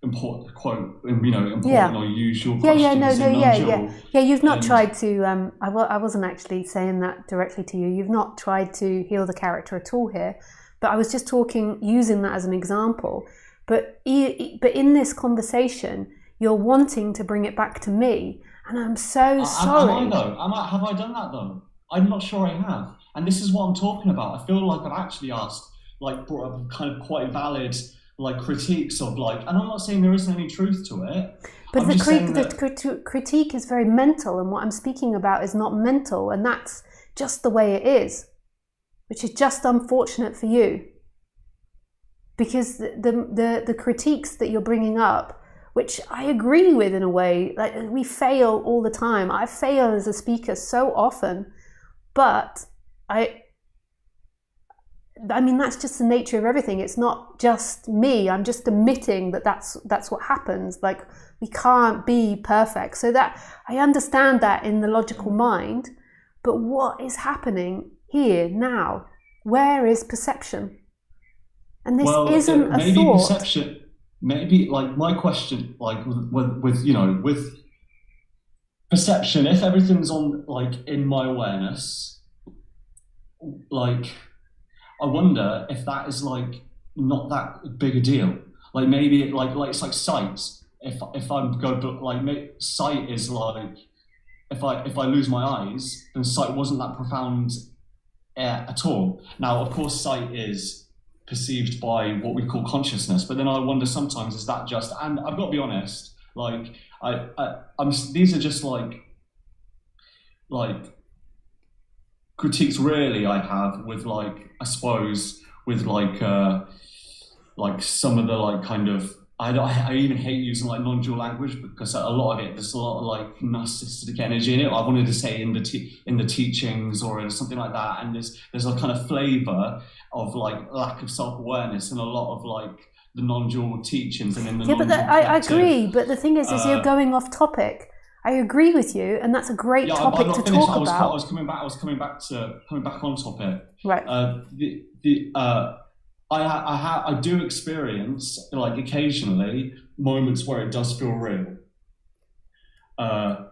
important important or usual questions in non-dual. You've not tried to. I wasn't actually saying that directly to you. You've not tried to heal the character at all here, but I was just using that as an example. But in this conversation, you're wanting to bring it back to me, and I'm so sorry. Am I though? Have I done that though? I'm not sure I have. And this is what I'm talking about. I feel like I've actually brought up kind of quite valid critiques of and I'm not saying there isn't any truth to it. But the critique is very mental, and what I'm speaking about is not mental, and that's just the way it is. which is just unfortunate for you. Because the critiques that you're bringing up, which I agree with in a way, like we fail all the time. I fail as a speaker so often, but I mean, that's just the nature of everything. It's not just me. I'm just admitting that that's what happens. Like, we can't be perfect. So that I understand that in the logical mind, but what is happening here now? Where is perception? And this isn't a maybe thought. Perception. Maybe like my question, like with you know, with perception, if everything's on like in my awareness, like I wonder if that is like not that big a deal. Like maybe like it's like sight. If I'm sight is like if I lose my eyes, then sight wasn't that profound at all. Now, of course, sight is perceived by what we call consciousness, but then I wonder sometimes, is that just, and I've got to be honest, like I'm these are just like critiques really I have with like, I suppose with like some of the like kind of, I even hate using like non-dual language because a lot of it, there's a lot of like narcissistic energy in it. I wanted to say in the teachings or in something like that, and there's a kind of flavour of like lack of self-awareness and a lot of like the non-dual teachings and in the non-dual I agree, but the thing is you're going off topic. I agree with you, and that's a great topic to talk about. I was coming back on topic. Right. I do experience, like occasionally, moments where it does feel real. I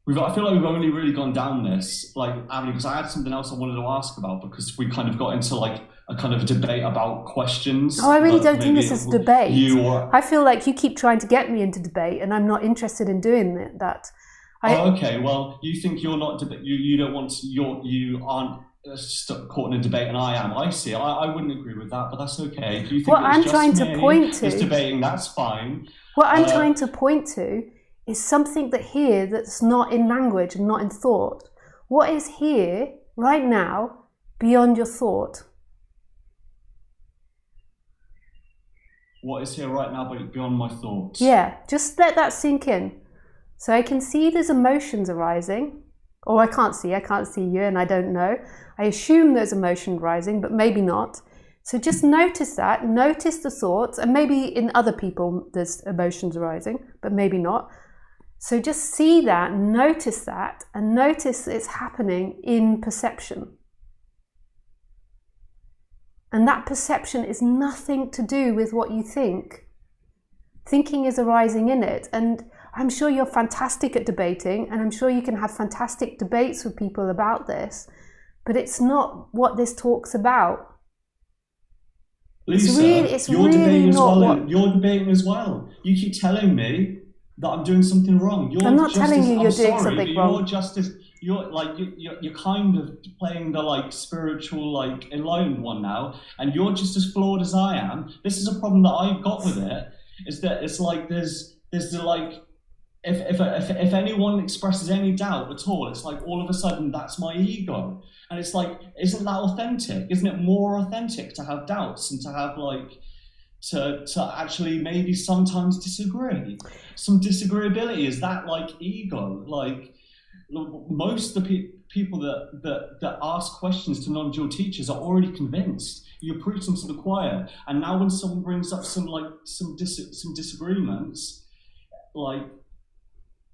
feel like we've only really gone down this like avenue because I had something else I wanted to ask about, because we kind of got into like a kind of debate about questions. Oh, I really don't think this is debate. I feel like you keep trying to get me into debate, and I'm not interested in doing that. Okay, well, you think you're not you don't want you aren't stuck caught in a debate, and I am. I see. I wouldn't agree with that, but that's okay. If you think what I'm trying to point to is debating, that's fine. What I'm trying to point to is something that's not in language and not in thought. What is here right now beyond your thought? What is here right now beyond my thoughts? Yeah, just let that sink in. So I can see there's emotions arising, or I can't see you, and I don't know. I assume there's emotion rising, but maybe not. So just notice that, notice the thoughts, and maybe in other people there's emotions arising, but maybe not. So just see that, and notice it's happening in perception. And that perception is nothing to do with what you think. Thinking is arising in it, and I'm sure you're fantastic at debating, and I'm sure you can have fantastic debates with people about this, but it's not what this talk's about. Lisa, you're debating as well. You keep telling me that I'm doing something wrong. I'm not telling you you're doing something wrong. You're kind of playing the like spiritual, like enlightened one now, and you're just as flawed as I am. This is a problem that I've got with it. Is that it's like there's the like if anyone expresses any doubt at all, it's like all of a sudden that's my ego, and it's like, isn't that authentic? Isn't it more authentic to have doubts and to have like to actually maybe sometimes disagree? Some disagreeability, is that like ego? Like most of the people that ask questions to non-dual teachers are already convinced. You preach them to the choir, and now when someone brings up some disagreements, like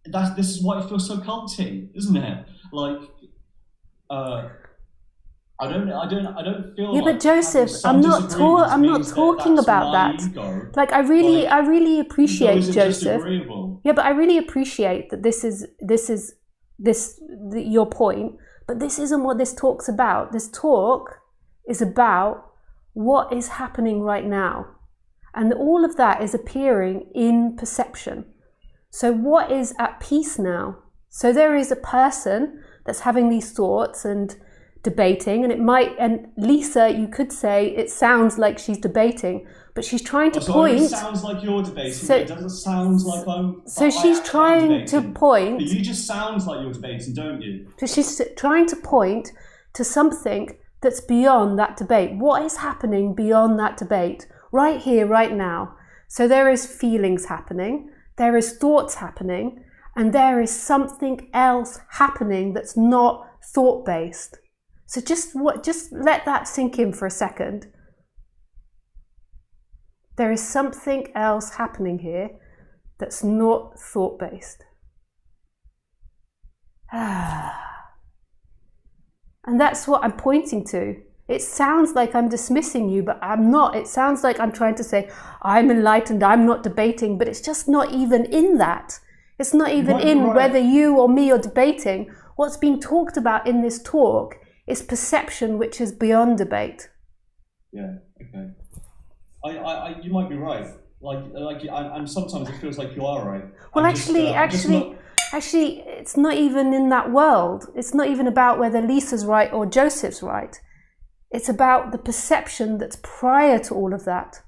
this is why it feels so culty, isn't it? Like I don't feel. Yeah, but Joseph, I'm not talking about that. Ego. Like I really appreciate Joseph. Yeah, but I really appreciate that this is your point. But this isn't what this talk's about. This talk is about what is happening right now, and all of that is appearing in perception. So what is at peace now? So there is a person that's having these thoughts and debating, and Lisa, you could say it sounds like she's debating, but she's trying to point. It sounds like you're debating, but it doesn't sound like I'm. So she's trying to point. But you just sound like you're debating, don't you? So she's trying to point to something that's beyond that debate. What is happening beyond that debate? Right here, right now. So there is feelings happening, there is thoughts happening, and there is something else happening that's not thought-based. So just let that sink in for a second. There is something else happening here that's not thought-based. And that's what I'm pointing to. It sounds like I'm dismissing you, but I'm not. It sounds like I'm trying to say, I'm enlightened, I'm not debating, but it's just not even in that. It's not even in whether you or me are debating. What's being talked about in this talk is perception, which is beyond debate. Yeah, okay. You might be right. And sometimes it feels like you are right. Well, actually, it's not even in that world. It's not even about whether Lisa's right or Joseph's right. It's about the perception that's prior to all of that.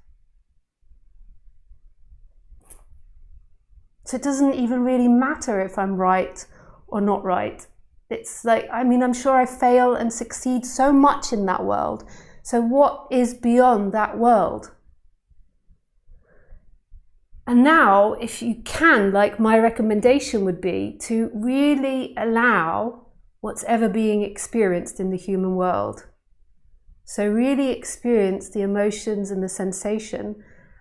So it doesn't even really matter if I'm right or not right. It's like, I'm sure I fail and succeed so much in that world. So what is beyond that world? And now, if you can, like my recommendation would be to really allow what's ever being experienced in the human world. So really experience the emotions and the sensation,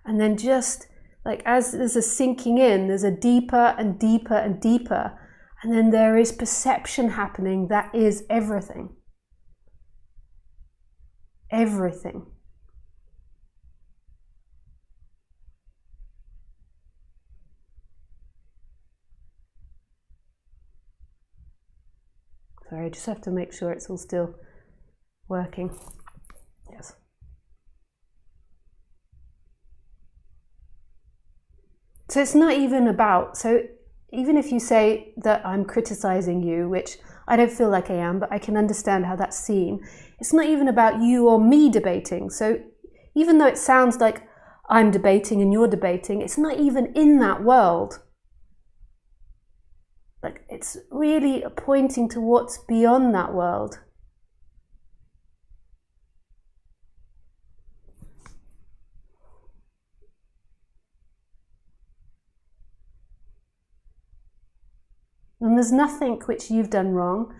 and then just like as there's a sinking in, there's a deeper and deeper and deeper, and then there is perception happening that is everything. Everything. Sorry, I just have to make sure it's all still working. Yes. So it's not even about, so even if you say that I'm criticizing you, which I don't feel like I am, but I can understand how that's seen, it's not even about you or me debating. So even though it sounds like I'm debating and you're debating, it's not even in that world. Like, it's really pointing to what's beyond that world. And there's nothing which you've done wrong.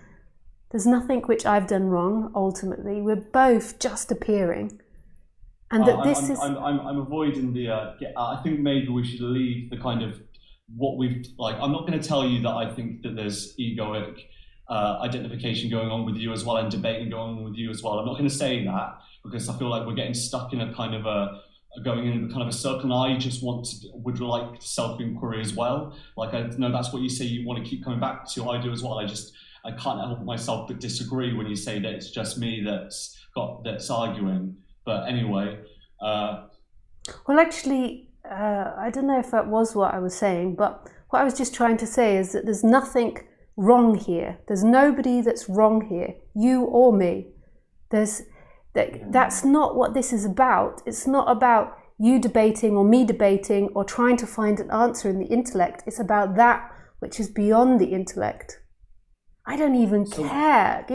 There's nothing which I've done wrong, ultimately. We're both just appearing. And that I'm avoiding the, I think maybe we should leave the kind of what we've, like, I'm not going to tell you that I think that there's egoic identification going on with you as well and debating going on with you as well. I'm not going to say that because I feel like we're getting stuck in a kind of going in kind of a circle, and I just would like self-inquiry as well. Like, I know that's what you say you want to keep coming back to. I do as well. I can't help myself but disagree when you say that it's just me that's arguing. But anyway. Well, actually, I don't know if that was what I was saying, but what I was just trying to say is that there's nothing wrong here. There's nobody that's wrong here, you or me. That's not what this is about. It's not about you debating or me debating or trying to find an answer in the intellect. It's about that which is beyond the intellect. I don't even care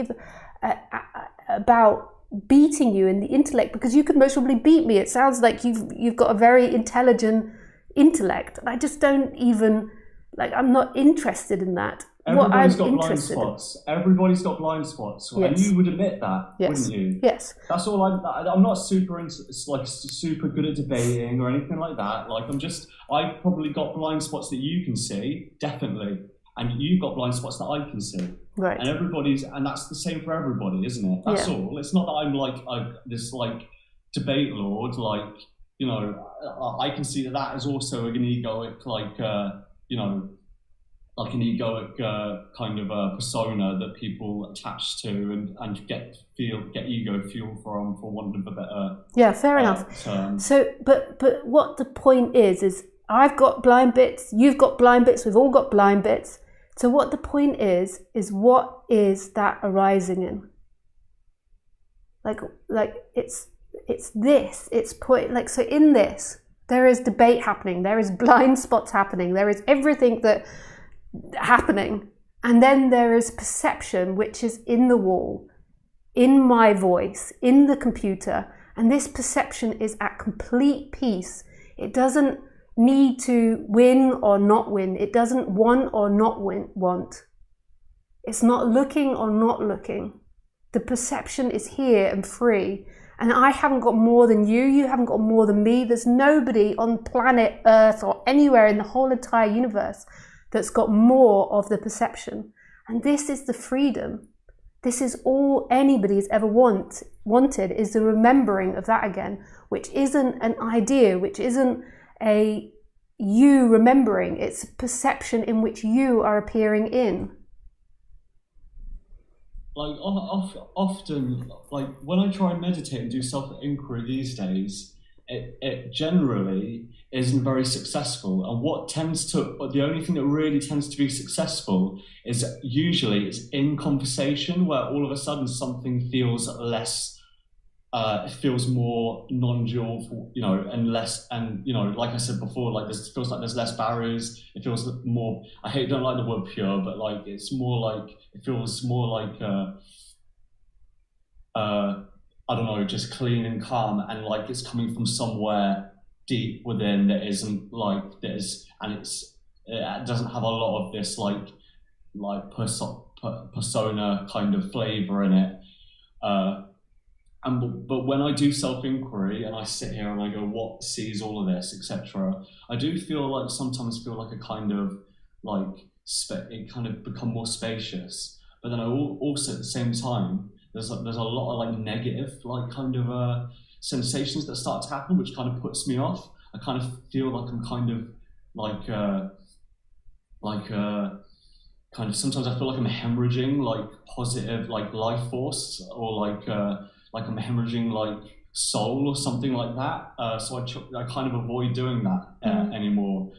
about beating you in the intellect, because you could most probably beat me. It sounds like you've got a very intelligent intellect. I just don't even, like, I'm not interested in that. Everybody's got blind spots. Everybody's got blind spots, yes. And you would admit that, wouldn't you? Yes. That's all. I'm not super good at debating or anything like that. Like, I've probably got blind spots that you can see, definitely, and you've got blind spots that I can see. Right. And that's the same for everybody, isn't it? That's all. It's not that I'm this debate lord. Like, you know, I can see that is also an egoic, like an egoic kind of a persona that people attach to and get ego fuel from, for want of a better fair enough term. So but what the point is I've got blind bits, you've got blind bits, we've all got blind bits. So what the point is what is that arising in? Like it's this, it's point, like, so in this there is debate happening, there is blind spots happening, there is everything that happening, and then there is perception which is in the wall, in my voice, in the computer, and this perception is at complete peace. It doesn't need to win or not win. It doesn't want or not want. It's not looking or not looking. The perception is here and free. And I haven't got more than you. You haven't got more than me. There's nobody on planet Earth or anywhere in the whole entire universe that's got more of the perception. And this is the freedom. This is all anybody's ever wanted, is the remembering of that again, which isn't an idea, which isn't a you remembering. It's a perception in which you are appearing in. Like often, like when I try and meditate and do self-inquiry these days, it generally isn't very successful. And the only thing that really tends to be successful is usually it's in conversation where all of a sudden something feels less, it feels more non-dual, and less, and like I said before, like it feels like there's less barriers. It feels more. Don't like the word pure, but like it's more like it feels more like I don't know, just clean and calm, and like it's coming from somewhere deep within that isn't like this, and it doesn't have a lot of this like persona kind of flavor in it. But when I do self-inquiry and I sit here and I go, what sees all of this, etc., I do sometimes feel like a kind of like it kind of become more spacious. But then I also at the same time there's a lot of like negative like kind of sensations that start to happen, which kind of puts me off. I kind of feel like I'm kind of kind of sometimes I feel like I'm hemorrhaging like positive like life force, or like I'm hemorrhaging like soul or something like that. So I kind of avoid doing that anymore.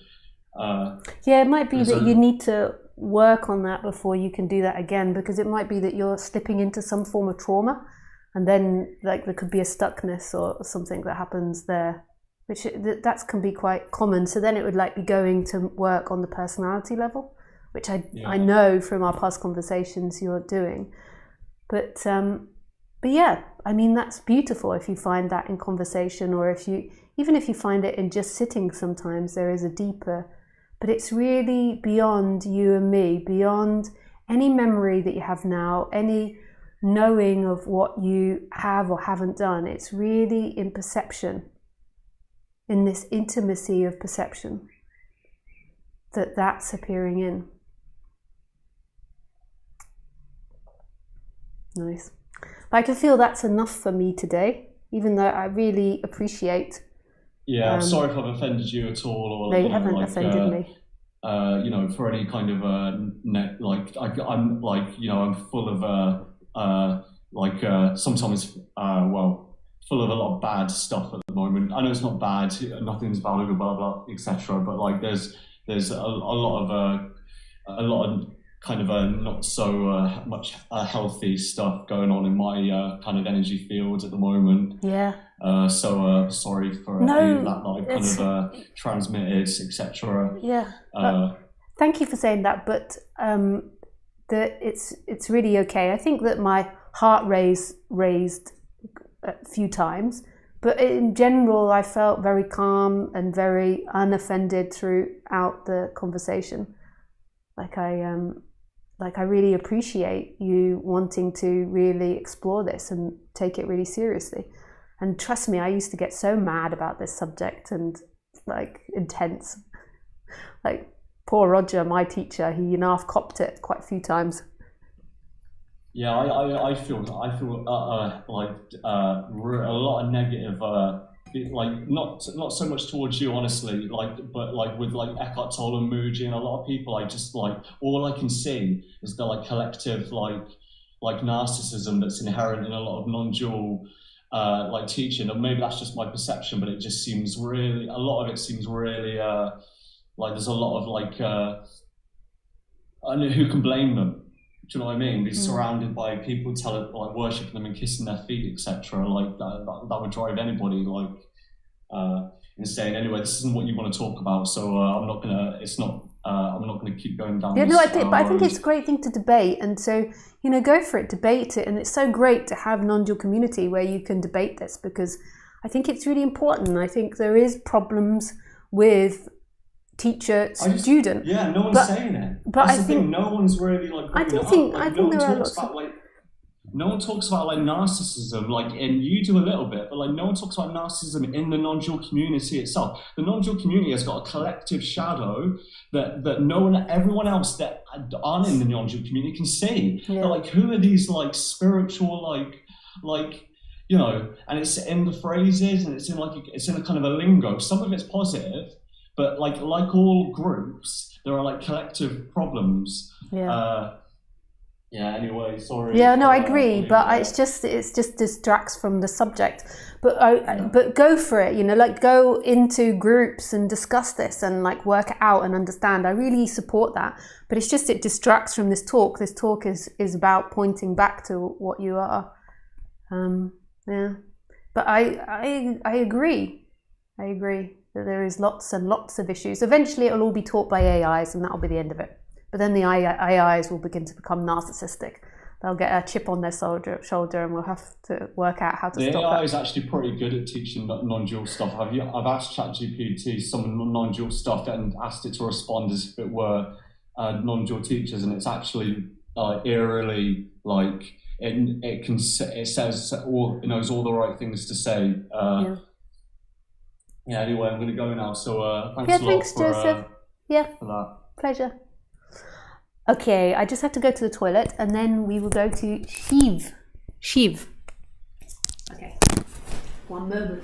Yeah, it might be that you need to work on that before you can do that again, because it might be that you're slipping into some form of trauma, and then like there could be a stuckness or something that happens there, which that can be quite common. So then it would like be going to work on the personality level, which I know from our past conversations you're doing. But yeah, I mean, that's beautiful if you find that in conversation, or even if you find it in just sitting. Sometimes there is a deeper, but it's really beyond you and me, beyond any memory that you have now, any knowing of what you have or haven't done. It's really in perception, in this intimacy of perception, that's appearing in. Nice. But I can feel that's enough for me today, even though I really appreciate. Yeah, I'm sorry if I've offended you at all, or no, you haven't offended me. For any kind of I'm like I'm full of sometimes full of a lot of bad stuff at the moment. I know it's not bad, nothing's valuable, blah blah, etc. But like there's a lot of kind of not so much healthy stuff going on in my kind of energy field at the moment. Yeah. So sorry for any of that I've kind of transmitted, etc. Yeah. Thank you for saying that, but it's really okay. I think that my heart raised a few times, but in general I felt very calm and very unoffended throughout the conversation. Like I really appreciate you wanting to really explore this and take it really seriously. And trust me, I used to get so mad about this subject and like intense. Like poor Roger, my teacher, I've copped it quite a few times. Yeah, I feel like a lot of negative. Like not so much towards you, honestly, but like with like Eckhart Tolle and Mooji and a lot of people, I just like all I can see is the like collective like narcissism that's inherent in a lot of non-dual like teaching, and maybe that's just my perception, but it just seems really, a lot of it seems really like there's a lot of like I don't know who can blame them. Do you know what I mean? Be surrounded by people like worshiping them and kissing their feet, etc. Like that would drive anybody like insane. Anyway, this isn't what you want to talk about, so I'm not not going to keep going down. Yeah, this no, I think road. it's a great thing to debate, and so go for it, debate it, and it's so great to have non-dual community where you can debate this, because I think it's really important. I think there is problems with teacher student. Yeah, no one's saying it. But That's the thing. No one's really like. I think there are lots of. No one talks about like narcissism, and you do a little bit, but like no one talks about narcissism in the non-dual community itself. The non-dual community has got a collective shadow that everyone else that aren't in the non-dual community can see. Yeah. They're like, who are these like spiritual and it's in the phrases, and it's in a kind of a lingo. Some of it's positive, but like all groups, there are like collective problems. Yeah. Anyway, sorry. Yeah, no, I agree, but it's just distracts from the subject. But go for it, go into groups and discuss this and like work it out and understand. I really support that. But it's just, it distracts from this talk. This talk is about pointing back to what you are. Yeah. But I agree. I agree that there is lots and lots of issues. Eventually it'll all be taught by AIs, and that'll be the end of it. But then the AIs will begin to become narcissistic. They'll get a chip on their shoulder, and we'll have to work out how to stop that. The AI is actually pretty good at teaching non-dual stuff. I've asked ChatGPT some non-dual stuff and asked it to respond as if it were non-dual teachers, and it's actually eerily like it says all, it knows all the right things to say. Anyway, I'm going to go now. So thanks Joseph. For that. Pleasure. Okay, I just have to go to the toilet, and then we will go to Shiv. Okay, one moment.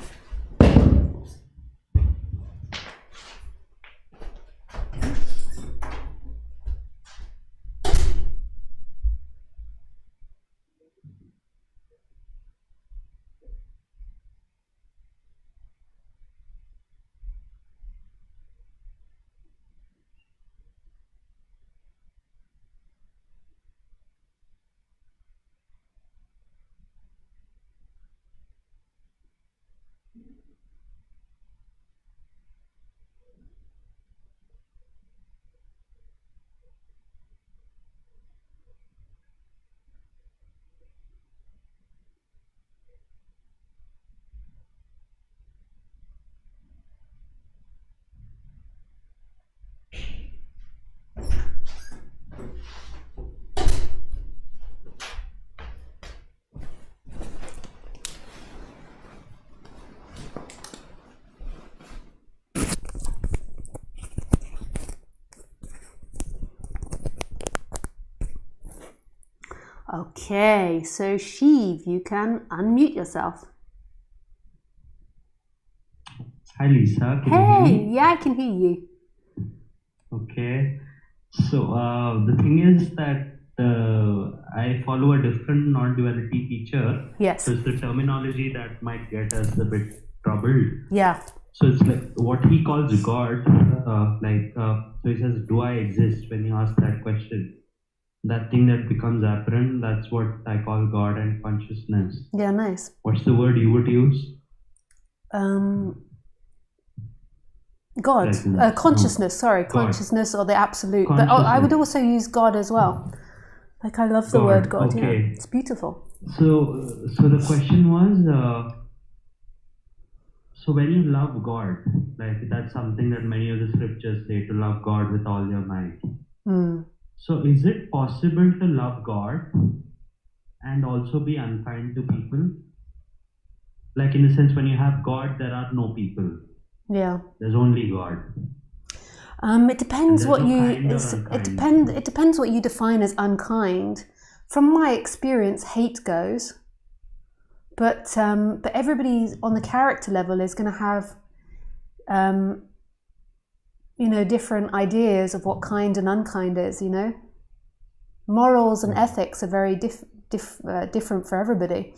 Okay, so Shiv, you can unmute yourself. Hi Lisa, can you hear me? Yeah, I can hear you. Okay, so the thing is that I follow a different non-duality teacher. Yes. So it's the terminology that might get us a bit troubled. Yeah. So it's like what he calls God, so he says, do I exist? When you ask that question, that thing that becomes apparent, that's what I call God and consciousness. Yeah, nice. What's the word you would use? God, consciousness, sorry, consciousness or the absolute. But I would also use God as well. Like, I love the word God, okay. Yeah, it's beautiful. So the question was, so when you love God, like that's something that many of the scriptures say, to love God with all your might. So is it possible to love God and also be unkind to people? Like, in the sense, when you have God, there are no people. Yeah. There's only God. It depends what it depends what you define as unkind. From my experience, hate goes. But everybody on the character level is going to have different ideas of what kind and unkind is, Morals and ethics are very different for everybody.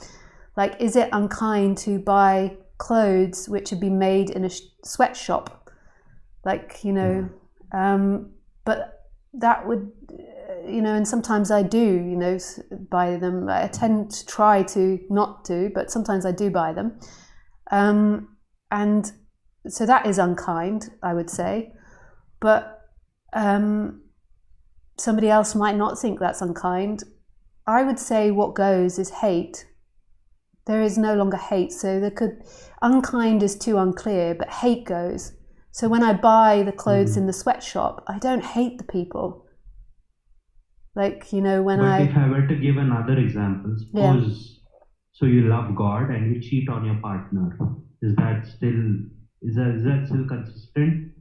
Like, is it unkind to buy clothes which have been made in a sweatshop? Like, but that would, and sometimes I do, buy them. I tend to try to not to, but sometimes I do buy them. And so that is unkind, I would say. But somebody else might not think that's unkind. I would say what goes is hate. There is no longer hate. So unkind is too unclear, but hate goes. So when I buy the clothes in the sweatshop, I don't hate the people. Like, when if I were to give another example, suppose, so you love God and you cheat on your partner. Is that still consistent?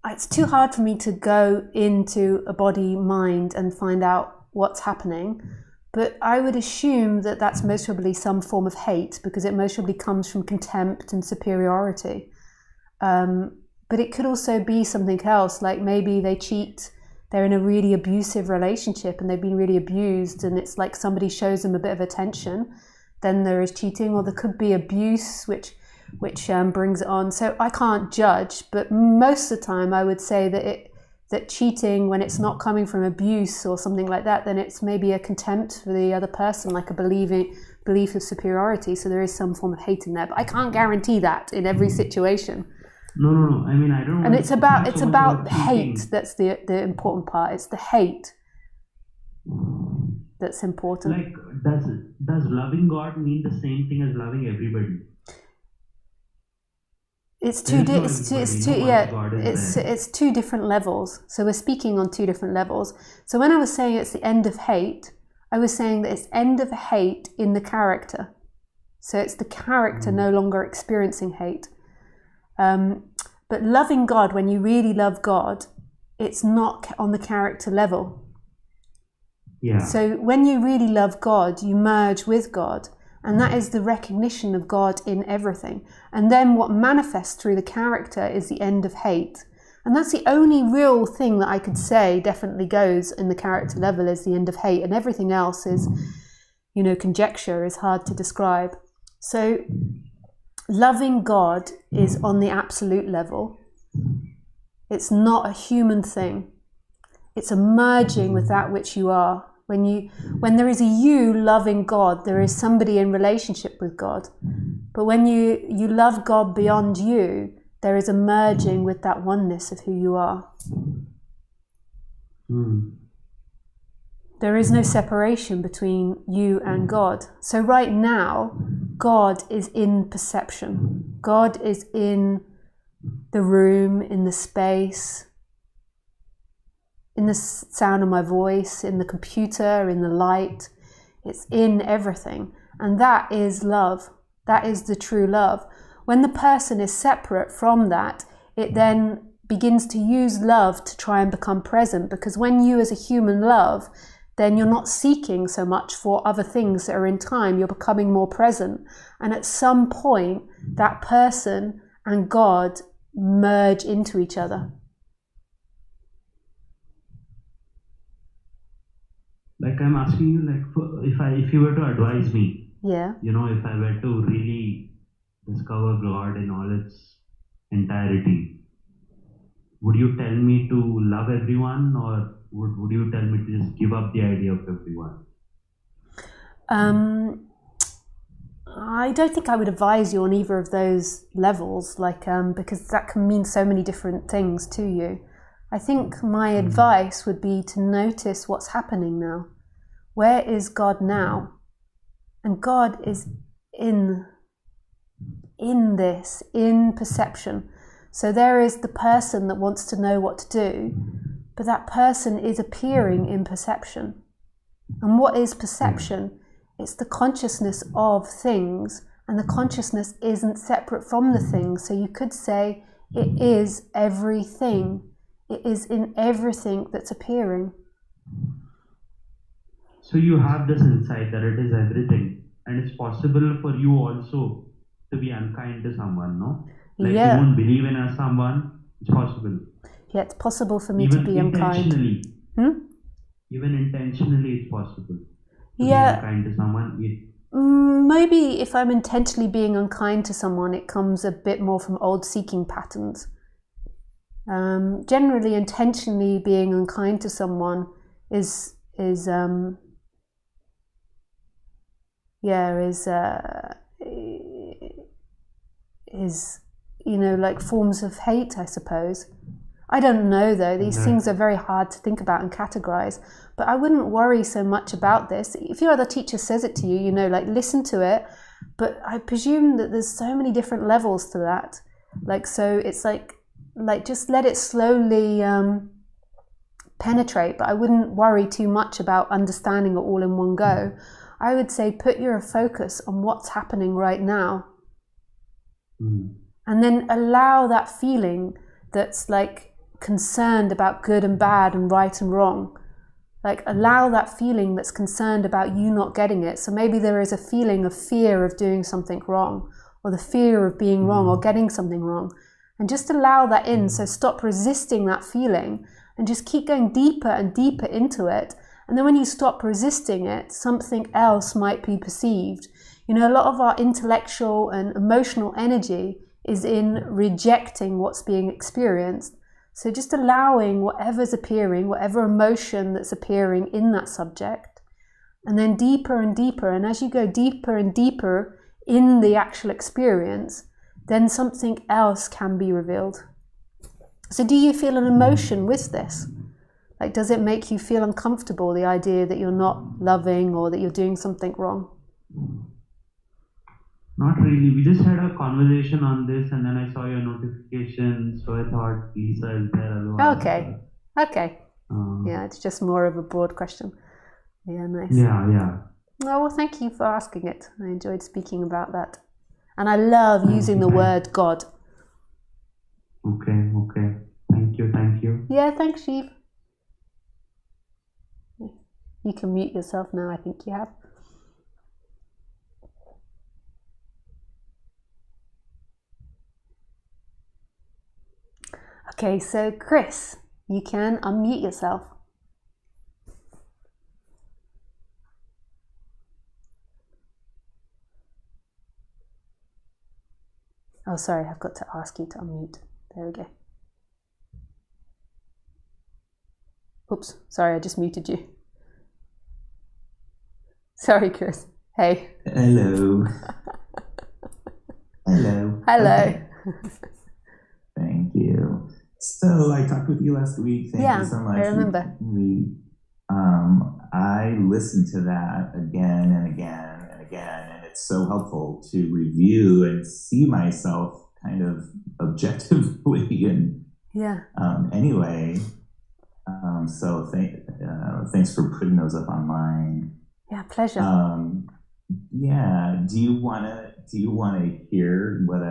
It's too hard for me to go into a body, mind and find out what's happening. But I would assume that that's most probably some form of hate, because it most probably comes from contempt and superiority. But it could also be something else, like maybe they cheat, they're in a really abusive relationship and they've been really abused, and it's like somebody shows them a bit of attention, then there is cheating. Or there could be abuse, which brings it on. So I can't judge, but most of the time I would say that cheating, when it's not coming from abuse or something like that, then it's maybe a contempt for the other person, like a belief of superiority. So there is some form of hate in there, but I can't guarantee that in every situation. No. I mean, I don't. And it's about hate. That's the important part. It's the hate that's important. Like, does loving God mean the same thing as loving everybody? It's two different levels. So we're speaking on two different levels. So when I was saying it's the end of hate, I was saying that it's end of hate in the character. So it's the character no longer experiencing hate. But loving God, when you really love God, it's not on the character level. Yeah. So when you really love God, you merge with God. And that is the recognition of God in everything. And then what manifests through the character is the end of hate. And that's the only real thing that I could say definitely goes in the character level, is the end of hate. And everything else is, conjecture, is hard to describe. So loving God is on the absolute level. It's not a human thing. It's a merging with that which you are. When there is a you loving God, there is somebody in relationship with God. But when you love God beyond you, there is a merging with that oneness of who you are. There is no separation between you and God. So right now, God is in perception. God is in the room, in the space, in the sound of my voice, in the computer, in the light. It's in everything. And that is love. That is the true love. When the person is separate from that, it then begins to use love to try and become present. Because when you as a human love, then you're not seeking so much for other things that are in time. You're becoming more present. And at some point, that person and God merge into each other. Like, I'm asking you, like, if you were to advise me, if I were to really discover God in all its entirety, would you tell me to love everyone, or would you tell me to just give up the idea of everyone? I don't think I would advise you on either of those levels, because that can mean so many different things to you. I think my advice would be to notice what's happening now. Where is God now? And God is in this, in perception. So there is the person that wants to know what to do, but that person is appearing in perception. And what is perception? It's the consciousness of things, and the consciousness isn't separate from the things. So you could say it is everything. It is in everything that's appearing. So you have this insight that it is everything, and it's possible for you also to be unkind to someone, no? Like, you won't believe in someone, it's possible. Yeah, it's possible for me Even to be unkind. Even intentionally, it's possible to be unkind to someone. Maybe if I'm intentionally being unkind to someone, it comes a bit more from old seeking patterns. Generally, intentionally being unkind to someone is like forms of hate, I suppose. I don't know though, these Okay. things are very hard to think about and categorize, but I wouldn't worry so much about this. If your other teacher says it to you, like listen to it, but I presume that there's so many different levels to that. So it's like just let it slowly penetrate, but I wouldn't worry too much about understanding it all in one go. I would say put your focus on what's happening right now. And then allow that feeling that's concerned about good and bad and right and wrong. Allow that feeling that's concerned about you not getting it. So maybe there is a feeling of fear of doing something wrong, or the fear of being wrong or getting something wrong. And just allow that in. So stop resisting that feeling and just keep going deeper and deeper into it. And then when you stop resisting it, something else might be perceived. A lot of our intellectual and emotional energy is in rejecting what's being experienced. So just allowing whatever's appearing, whatever emotion that's appearing in that subject, and then deeper and deeper. And as you go deeper and deeper in the actual experience, then something else can be revealed. So do you feel an emotion with this? Does it make you feel uncomfortable, the idea that you're not loving or that you're doing something wrong? Not really. We just had a conversation on this, and then I saw your notification, so I thought Lisa is there. Hello. Okay. Yeah, it's just more of a broad question. Yeah, nice. Yeah. Oh, well, thank you for asking it. I enjoyed speaking about that. And I love using the word God. Okay. Thank you. Yeah, thanks, Shiv. You can mute yourself now, I think you have. Okay, so Chris, you can unmute yourself. Oh, sorry, I've got to ask you to unmute. There we go. Oops, sorry, I just muted you. Sorry, Chris. Hey. Hello. Hello. Hello. Thank you. So I talked with you last week. Thank you so much. I remember. I listened to that again and again and again, and it's so helpful to review and see myself kind of objectively. And anyway, so thanks for putting those up online. Yeah, pleasure. Do you wanna hear what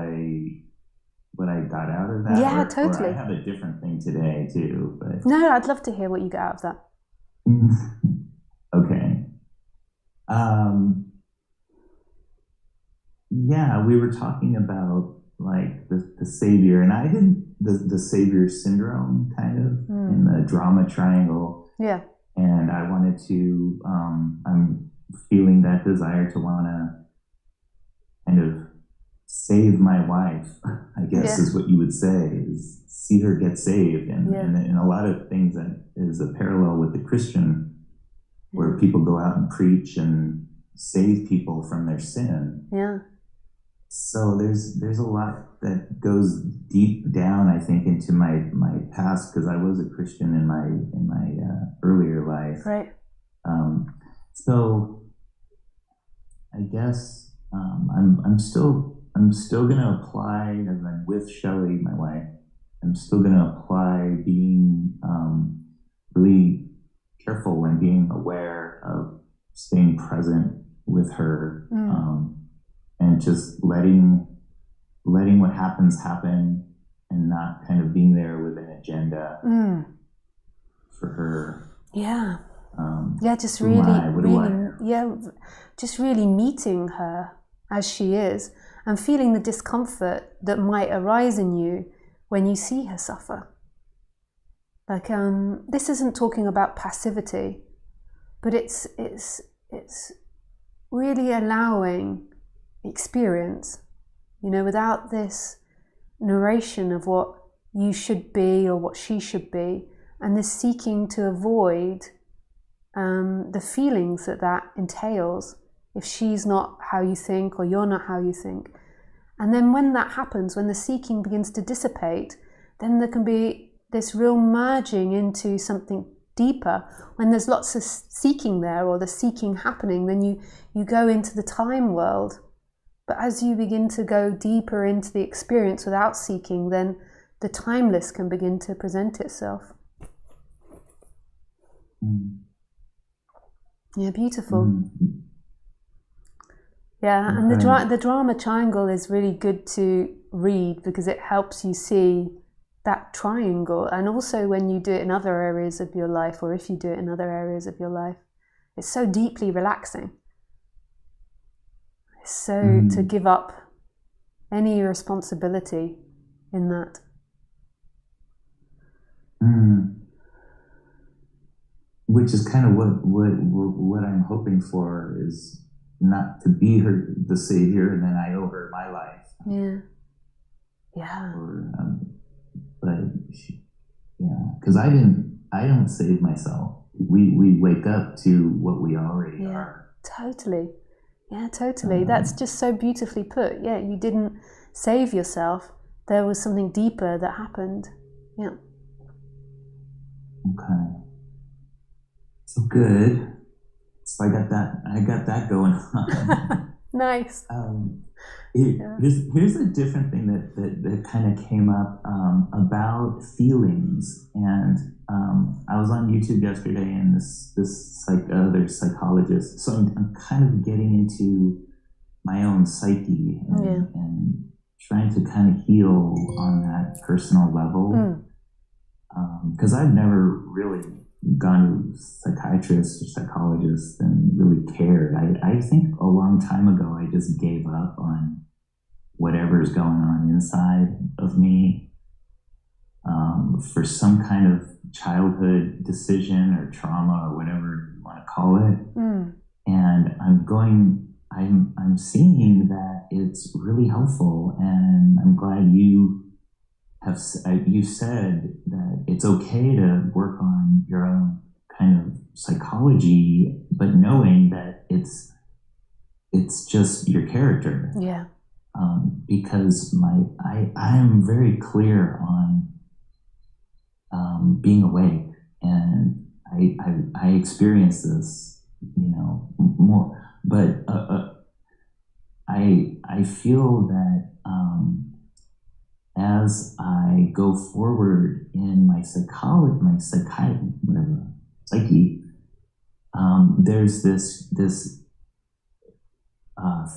I got out of that? Yeah, or totally. I have a different thing today too, but No, I'd love to hear what you got out of that. Okay. We were talking about the savior, and I did the savior syndrome kind of in the drama triangle. Yeah. And I wanted to, I'm feeling that desire to want to kind of save my wife, I guess is what you would say, is see her get saved. And a lot of things that is a parallel with the Christian, where people go out and preach and save people from their sin. Yeah. So there's a lot that goes deep down, I think, into my past, because I was a Christian in my earlier life. Right. So I guess I'm still gonna apply, as I'm with Shelley, my wife. I'm still gonna apply being really careful and being aware of staying present with her. And just letting what happens happen, and not kind of being there with an agenda for her. Yeah. Just just really meeting her as she is, and feeling the discomfort that might arise in you when you see her suffer. This isn't talking about passivity, but it's really allowing experience, without this narration of what you should be or what she should be, and this seeking to avoid the feelings that entails if she's not how you think or you're not how you think. And then when that happens, when the seeking begins to dissipate, then this real merging into something deeper. When there's lots of seeking there, or the seeking happening, then you go into the time world. But as you begin to go deeper into the experience without seeking, then the timeless can begin to present itself. Yeah, beautiful. Yeah, and the drama triangle is really good to read because it helps you see that triangle. And also when you do it in other areas of your life, or if you do it in other areas of your life, it's so deeply relaxing. It's so to give up any responsibility in that. Which is kind of what I'm hoping for, is not to be the savior and then I owe her my life. Yeah. But because I don't save myself. We wake up to what we already are. Totally. Yeah, totally. That's just so beautifully put. Yeah, you didn't save yourself. There was something deeper that happened. Yeah. Okay. So good. So I got that going on. Nice. Here's a different thing that kind of came up about feelings, and I was on YouTube yesterday, and this other psychologist. So I'm kind of getting into my own psyche and trying to kind of heal on that personal level, because I've never really gone to psychiatrists or psychologists and really cared. I think a long time ago I just gave up on whatever's going on inside of me for some kind of childhood decision or trauma or whatever you want to call it. And I'm seeing that it's really helpful, and I'm glad you said that it's okay to work on your own kind of psychology, but knowing that it's just your character. Yeah. Because I am very clear on being awake, and I experience this, more, but I feel that as I go forward in my psyche, there's this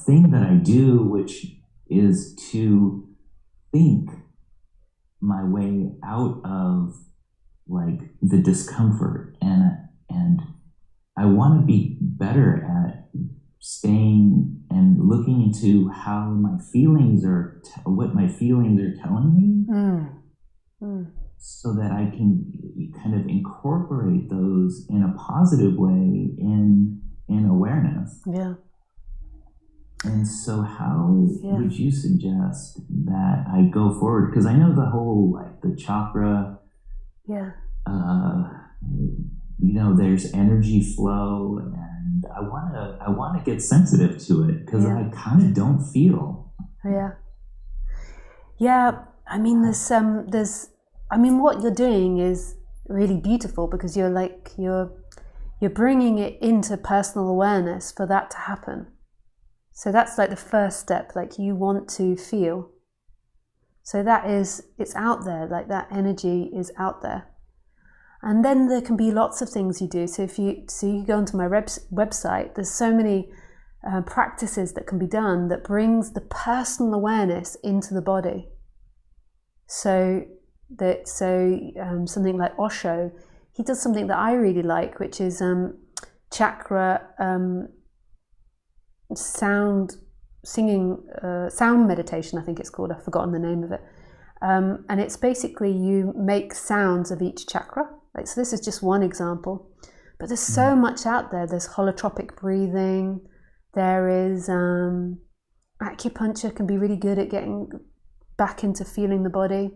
thing that I do, which is to think my way out of like the discomfort, and I want to be better at staying and looking into how my feelings are, what my feelings are telling me, so that I can kind of incorporate those in a positive way in awareness. Yeah. And so how would you suggest that I go forward? Because I know the whole, like, the chakra, there's energy flow, and I want to get sensitive to it, because I kind of don't feel. I mean, what you're doing is really beautiful, because you're bringing it into personal awareness for that to happen. So that's like the first step, like you want to feel. So it's out there, like that energy is out there. And then there can be lots of things you do. So if you go onto my website, there's so many practices that can be done that brings the personal awareness into the body. So something like Osho, he does something that I really like, which is chakra sound meditation, I think it's called. I've forgotten the name of it. And it's basically you make sounds of each chakra. So this is just one example, but there's so much out there. There's holotropic breathing. There is acupuncture can be really good at getting back into feeling the body.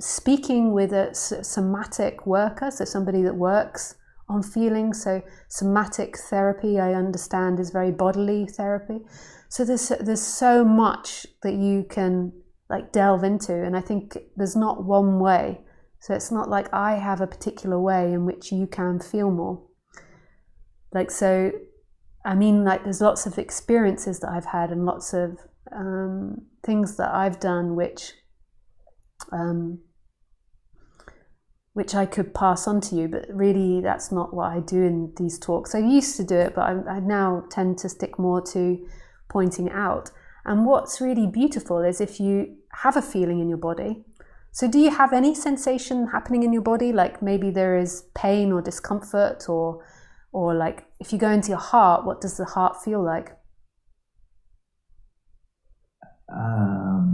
Speaking with a somatic worker, so somebody that works on feeling. So somatic therapy, I understand, is very bodily therapy. So there's so much that you can like delve into. And I think there's not one way. So it's not like I have a particular way in which you can feel more. Like, so, I mean, like there's lots of experiences that I've had and lots of things that I've done which I could pass on to you, but really that's not what I do in these talks. I used to do it, but I now tend to stick more to pointing out. And what's really beautiful is if you have a feeling in your body. So do you have any sensation happening in your body? Like maybe there is pain or discomfort, or like if you go into your heart, what does the heart feel like?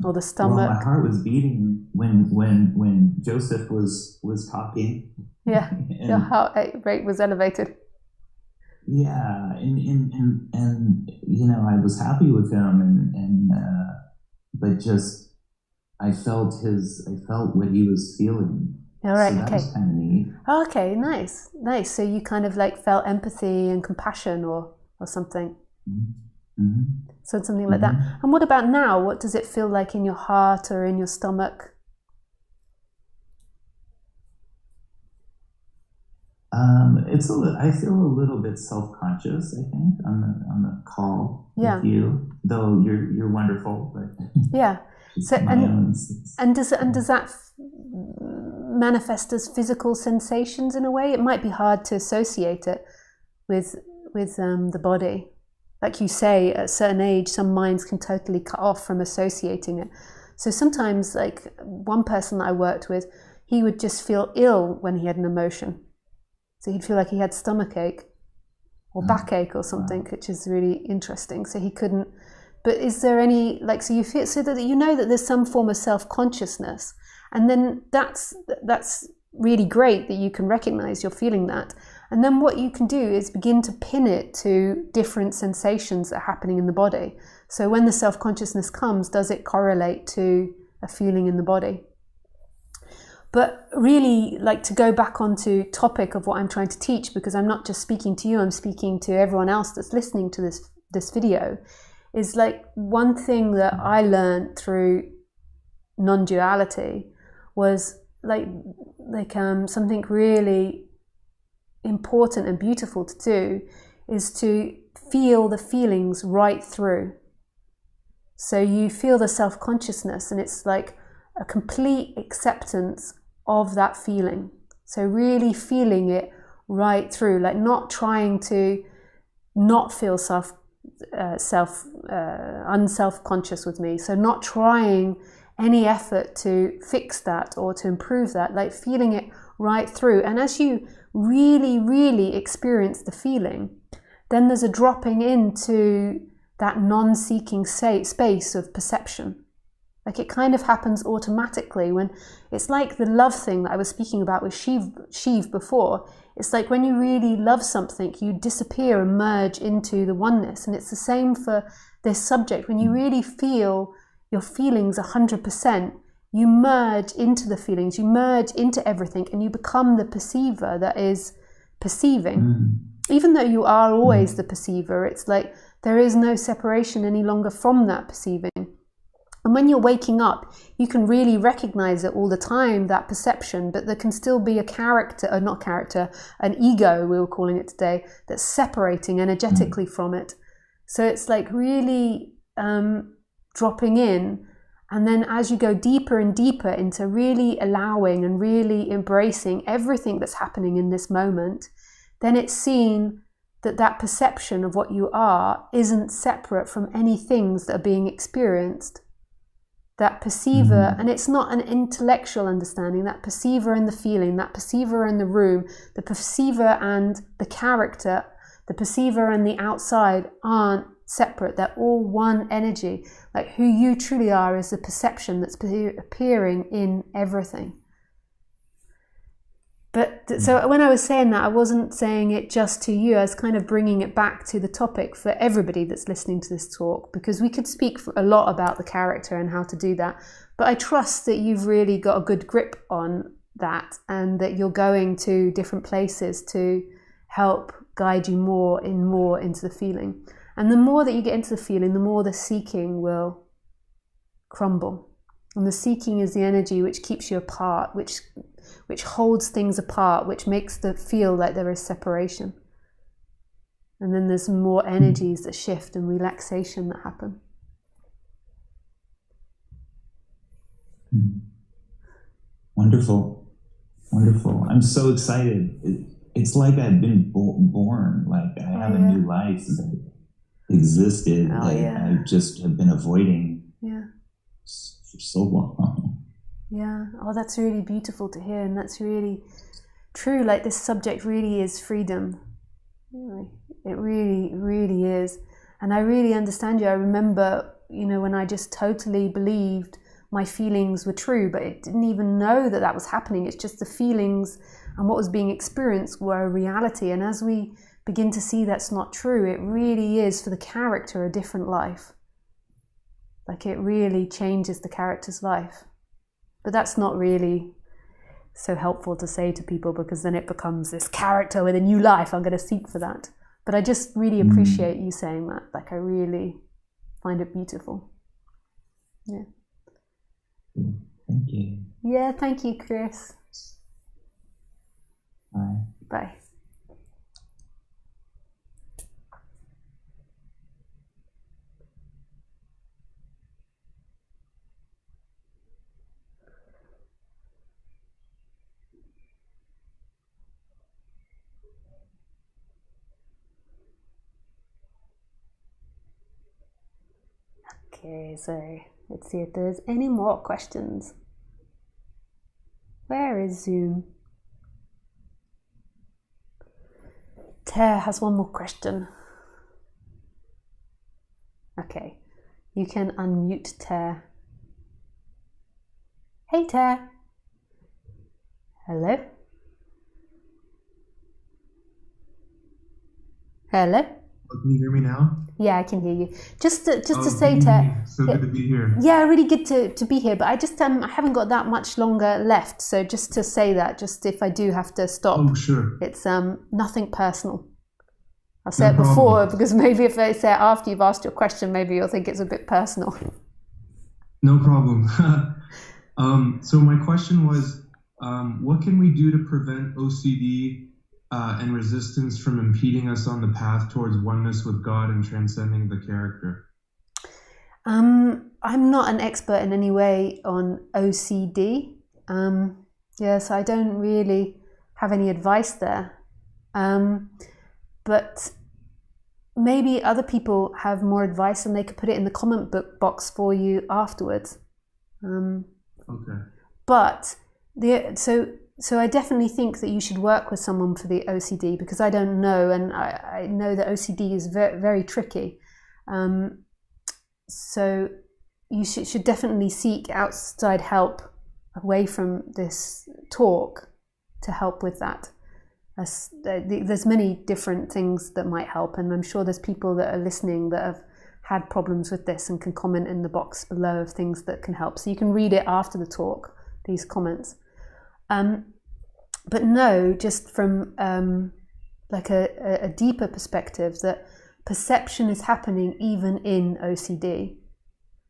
Or the stomach? Well, my heart was beating when Joseph was talking. Yeah, your heart rate was elevated. Yeah, and you know, I was happy with him, but just I felt what he was feeling. All right, so that okay. was kind of neat. Okay, nice. So you kind of like felt empathy and compassion or something. Mm-hmm. So something like that. And what about now? What does it feel like in your heart or in your stomach? I feel a little bit self-conscious, I think, on the call Yeah. with you. Though you're wonderful, but yeah. So and does that manifest as physical sensations in a way? It might be hard to associate it with the body. Like you say, at a certain age, some minds can totally cut off from associating it. So sometimes, like one person that I worked with, he would just feel ill when he had an emotion. So he'd feel like he had stomachache or backache or something, which is really interesting. So he couldn't. But is there any, like, so you feel, so that you know that there's some form of self-consciousness, and then that's really great that you can recognize you're feeling that. And then what you can do is begin to pin it to different sensations that are happening in the body. So when the self-consciousness comes, does it correlate to a feeling in the body? But really, like, to go back onto topic of what I'm trying to teach, because I'm not just speaking to you, I'm speaking to everyone else that's listening to this video, is like one thing that I learned through non-duality was like something really important and beautiful to do is to feel the feelings right through. So you feel the self-consciousness, and it's like a complete acceptance of that feeling. So really feeling it right through, like not trying to not feel unself-conscious with me. So not trying any effort to fix that or to improve that, like feeling it right through. And as you really, really experience the feeling, then there's a dropping into that non-seeking space of perception. Like it kind of happens automatically when it's like the love thing that I was speaking about with Shiv before. It's like when you really love something, you disappear and merge into the oneness. And it's the same for this subject. When you really feel your feelings 100%, you merge into the feelings, you merge into everything, and you become the perceiver that is perceiving. Even though you are always the perceiver, it's like there is no separation any longer from that perceiving. And when you're waking up, you can really recognize it all the time, that perception, but there can still be a an ego, we were calling it today, that's separating energetically from it. So it's like really dropping in. And then as you go deeper and deeper into really allowing and really embracing everything that's happening in this moment, then it's seen that that perception of what you are isn't separate from any things that are being experienced. That perceiver, and it's not an intellectual understanding, that perceiver and the feeling, that perceiver in the room, the perceiver and the character, the perceiver and the outside aren't separate. They're all one energy. Like who you truly are is the perception that's appearing in everything. But so when I was saying that, I wasn't saying it just to you. I was kind of bringing it back to the topic for everybody that's listening to this talk, because we could speak a lot about the character and how to do that. But I trust that you've really got a good grip on that, and that you're going to different places to help guide you more into the feeling. And the more that you get into the feeling, the more the seeking will crumble. And the seeking is the energy which keeps you apart, which holds things apart, which makes the feel like there is separation. And then there's more energies that shift and relaxation that happen. Wonderful. Wonderful. I'm so excited. It's like I've been born, like I have a new life that existed that I just have been avoiding for so long. Yeah. Oh, that's really beautiful to hear. And that's really true. Like, this subject really is freedom. It really, really is. And I really understand you. I remember, when I just totally believed my feelings were true, but it didn't even know that was happening. It's just the feelings and what was being experienced were a reality. And as we begin to see that's not true, it really is for the character a different life. Like, it really changes the character's life. But that's not really so helpful to say to people, because then it becomes this character with a new life. I'm going to seek for that. But I just really appreciate you saying that. Like, I really find it beautiful. Yeah. Thank you. Yeah, thank you, Chris. Bye. Bye. Okay, so let's see if there's any more questions. Where is Zoom? Ter has one more question. Okay, you can unmute Ter. Hey Ter. Hello? Hello? Can you hear me now? Yeah, I can hear you. Just to say, Ter. So good to be here. Yeah, really good to be here. But I just I haven't got that much longer left. So just to say that, just if I do have to stop. Oh, sure. It's nothing personal. I'll say it before, because maybe if I say it after you've asked your question, maybe you'll think it's a bit personal. No problem. So my question was, what can we do to prevent OCD and resistance from impeding us on the path towards oneness with God and transcending the character? I'm not an expert in any way on OCD. So I don't really have any advice there. But maybe other people have more advice and they could put it in the comment box for you afterwards. Okay. But so I definitely think that you should work with someone for the OCD, because I don't know, and I know that OCD is very, very tricky. So you should definitely seek outside help away from this talk to help with that. There's many different things that might help, and I'm sure there's people that are listening that have had problems with this and can comment in the box below of things that can help. So you can read it after the talk, these comments. But no, just from like a deeper perspective, that perception is happening even in OCD.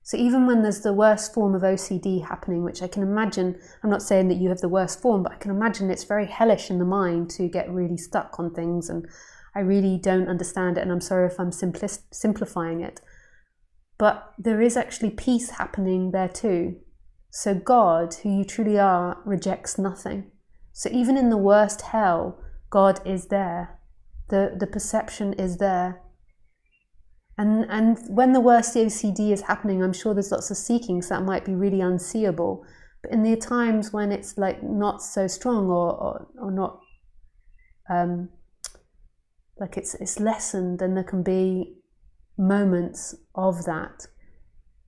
So even when there's the worst form of OCD happening, which I can imagine, I'm not saying that you have the worst form, but I can imagine it's very hellish in the mind to get really stuck on things, and I really don't understand it, and I'm sorry if I'm simplifying it. But there is actually peace happening there too. So God, who you truly are, rejects nothing. So even in the worst hell, God is there. The perception is there. And when the worst OCD is happening, I'm sure there's lots of seeking, so that might be really unseeable. But in the times when it's like not so strong or not like it's lessened, then there can be moments of that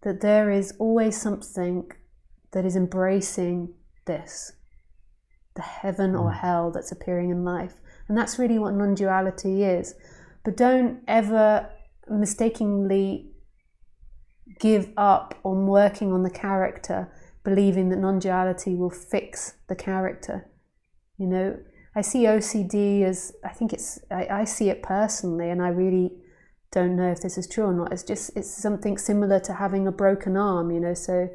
there is always something that is embracing this, the heaven or hell that's appearing in life. And that's really what non-duality is. But don't ever mistakenly give up on working on the character, believing that non-duality will fix the character. You know, I see OCD as, I see it personally, and I really don't know if this is true or not. It's something similar to having a broken arm, you know. So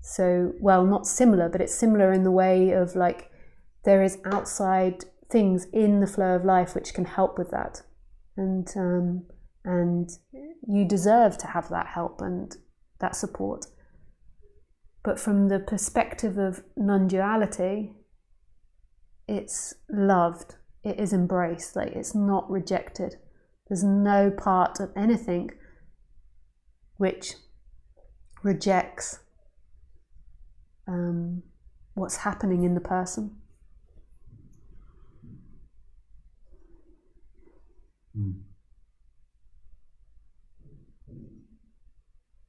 So, well, not similar, but it's similar in the way of like there is outside things in the flow of life which can help with that, and you deserve to have that help and that support. But from the perspective of non-duality, it's loved, it is embraced, like it's not rejected. There's no part of anything which rejects what's happening in the person.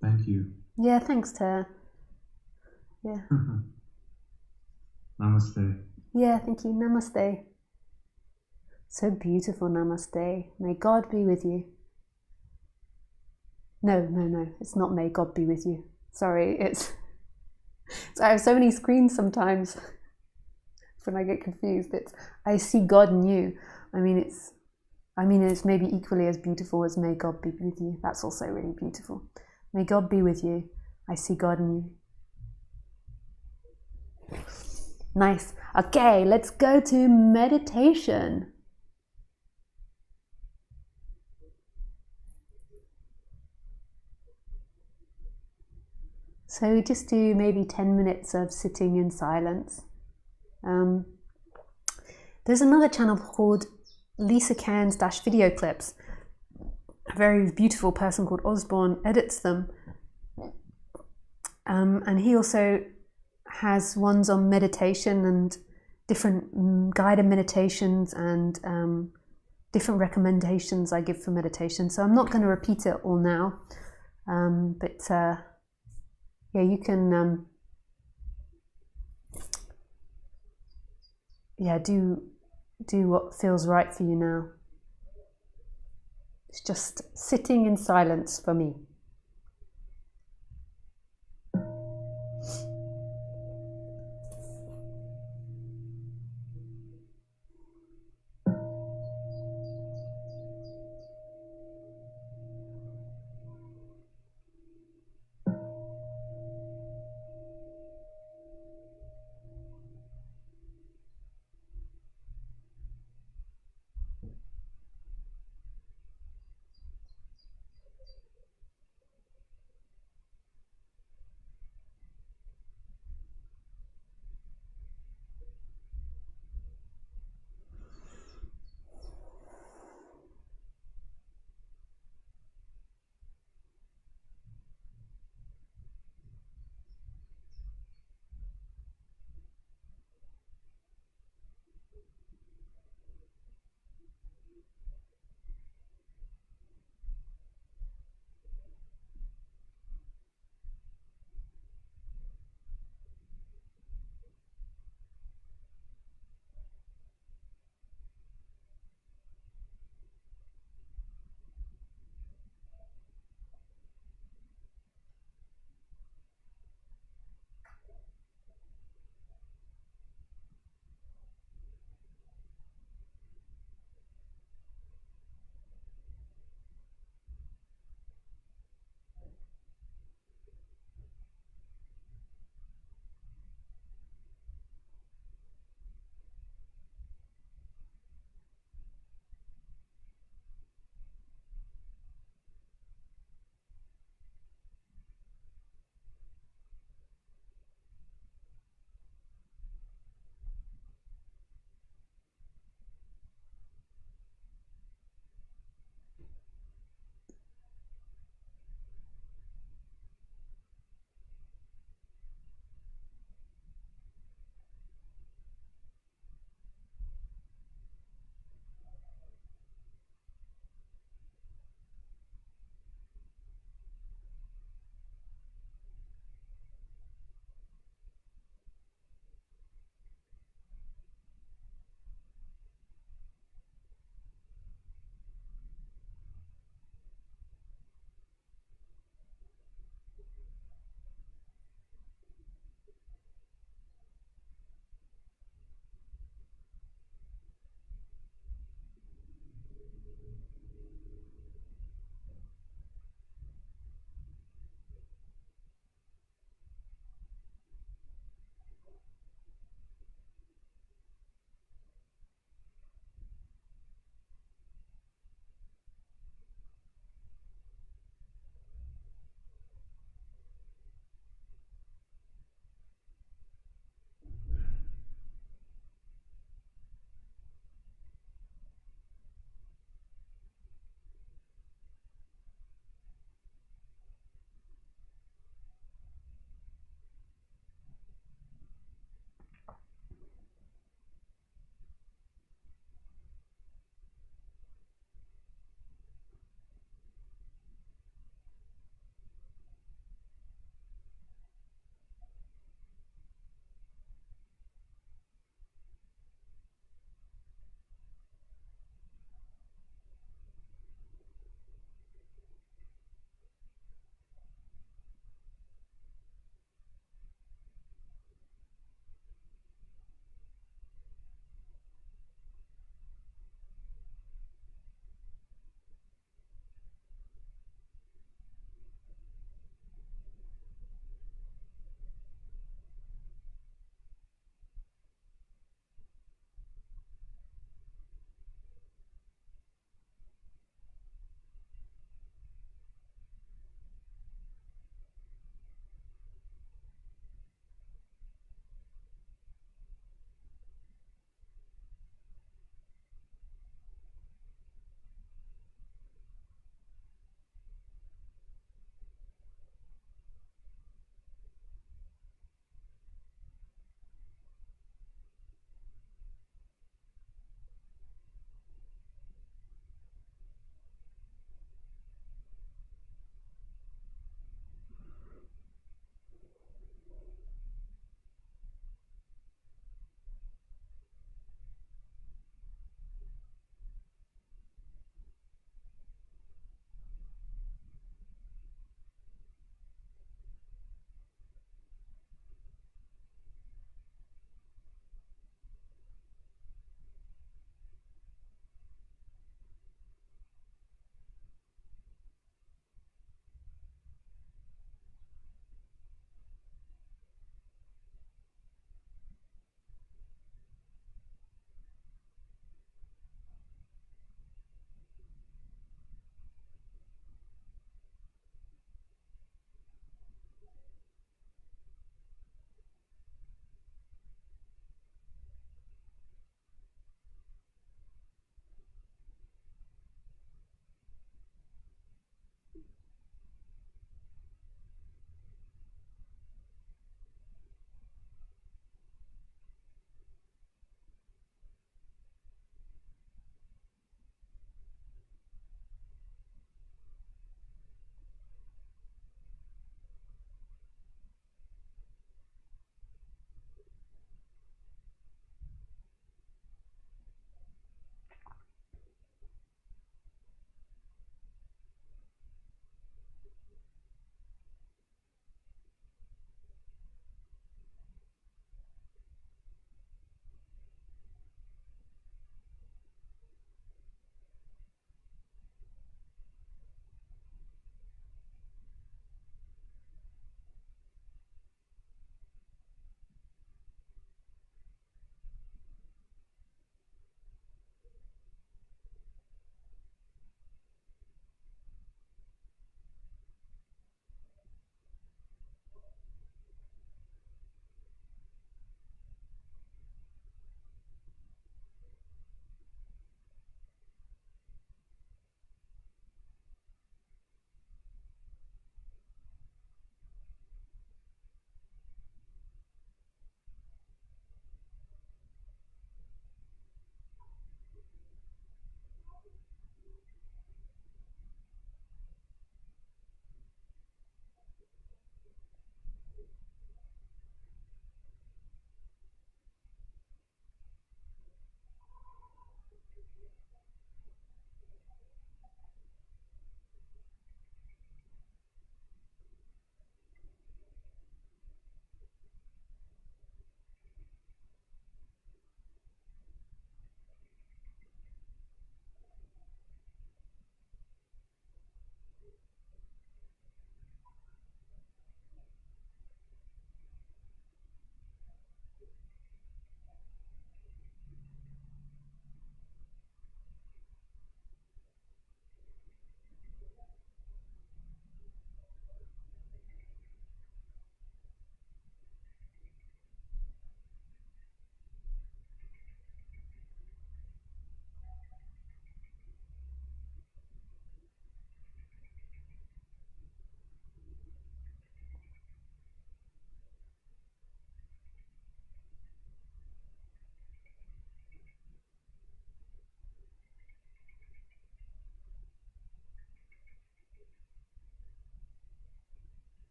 Thank you. Yeah, thanks, Ter. Yeah. Namaste. Yeah, thank you. Namaste. So beautiful, namaste. May God be with you. No, it's not may God be with you. Sorry, it's I have so many screens sometimes when I get confused. It's I see God in you. I mean it's maybe equally as beautiful as may God be with you. That's also really beautiful. May God be with you. I see God in you. Nice. Okay, let's go to meditation. So we just do maybe 10 minutes of sitting in silence. There's another channel called Lisa Cairns video clips. A very beautiful person called Osborne edits them. And he also has ones on meditation and different guided meditations and different recommendations I give for meditation. So I'm not going to repeat it all now. But yeah, you can do what feels right for you now. It's just sitting in silence for me.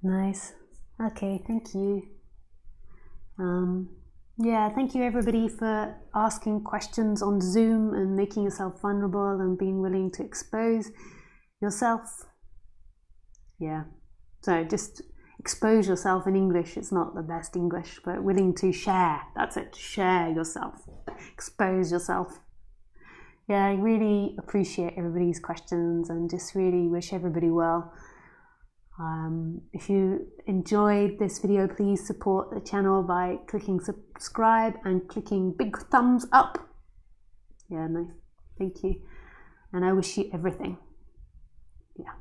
Nice. Okay, thank you. Yeah, thank you everybody for asking questions on Zoom and making yourself vulnerable and being willing to expose yourself. Yeah, so just expose yourself in English. It's not the best English, but willing to share. That's it, share yourself, expose yourself. Yeah, I really appreciate everybody's questions and just really wish everybody well. If you enjoyed this video, please support the channel by clicking subscribe and clicking big thumbs up. Yeah, nice. Thank you. And I wish you everything. Yeah.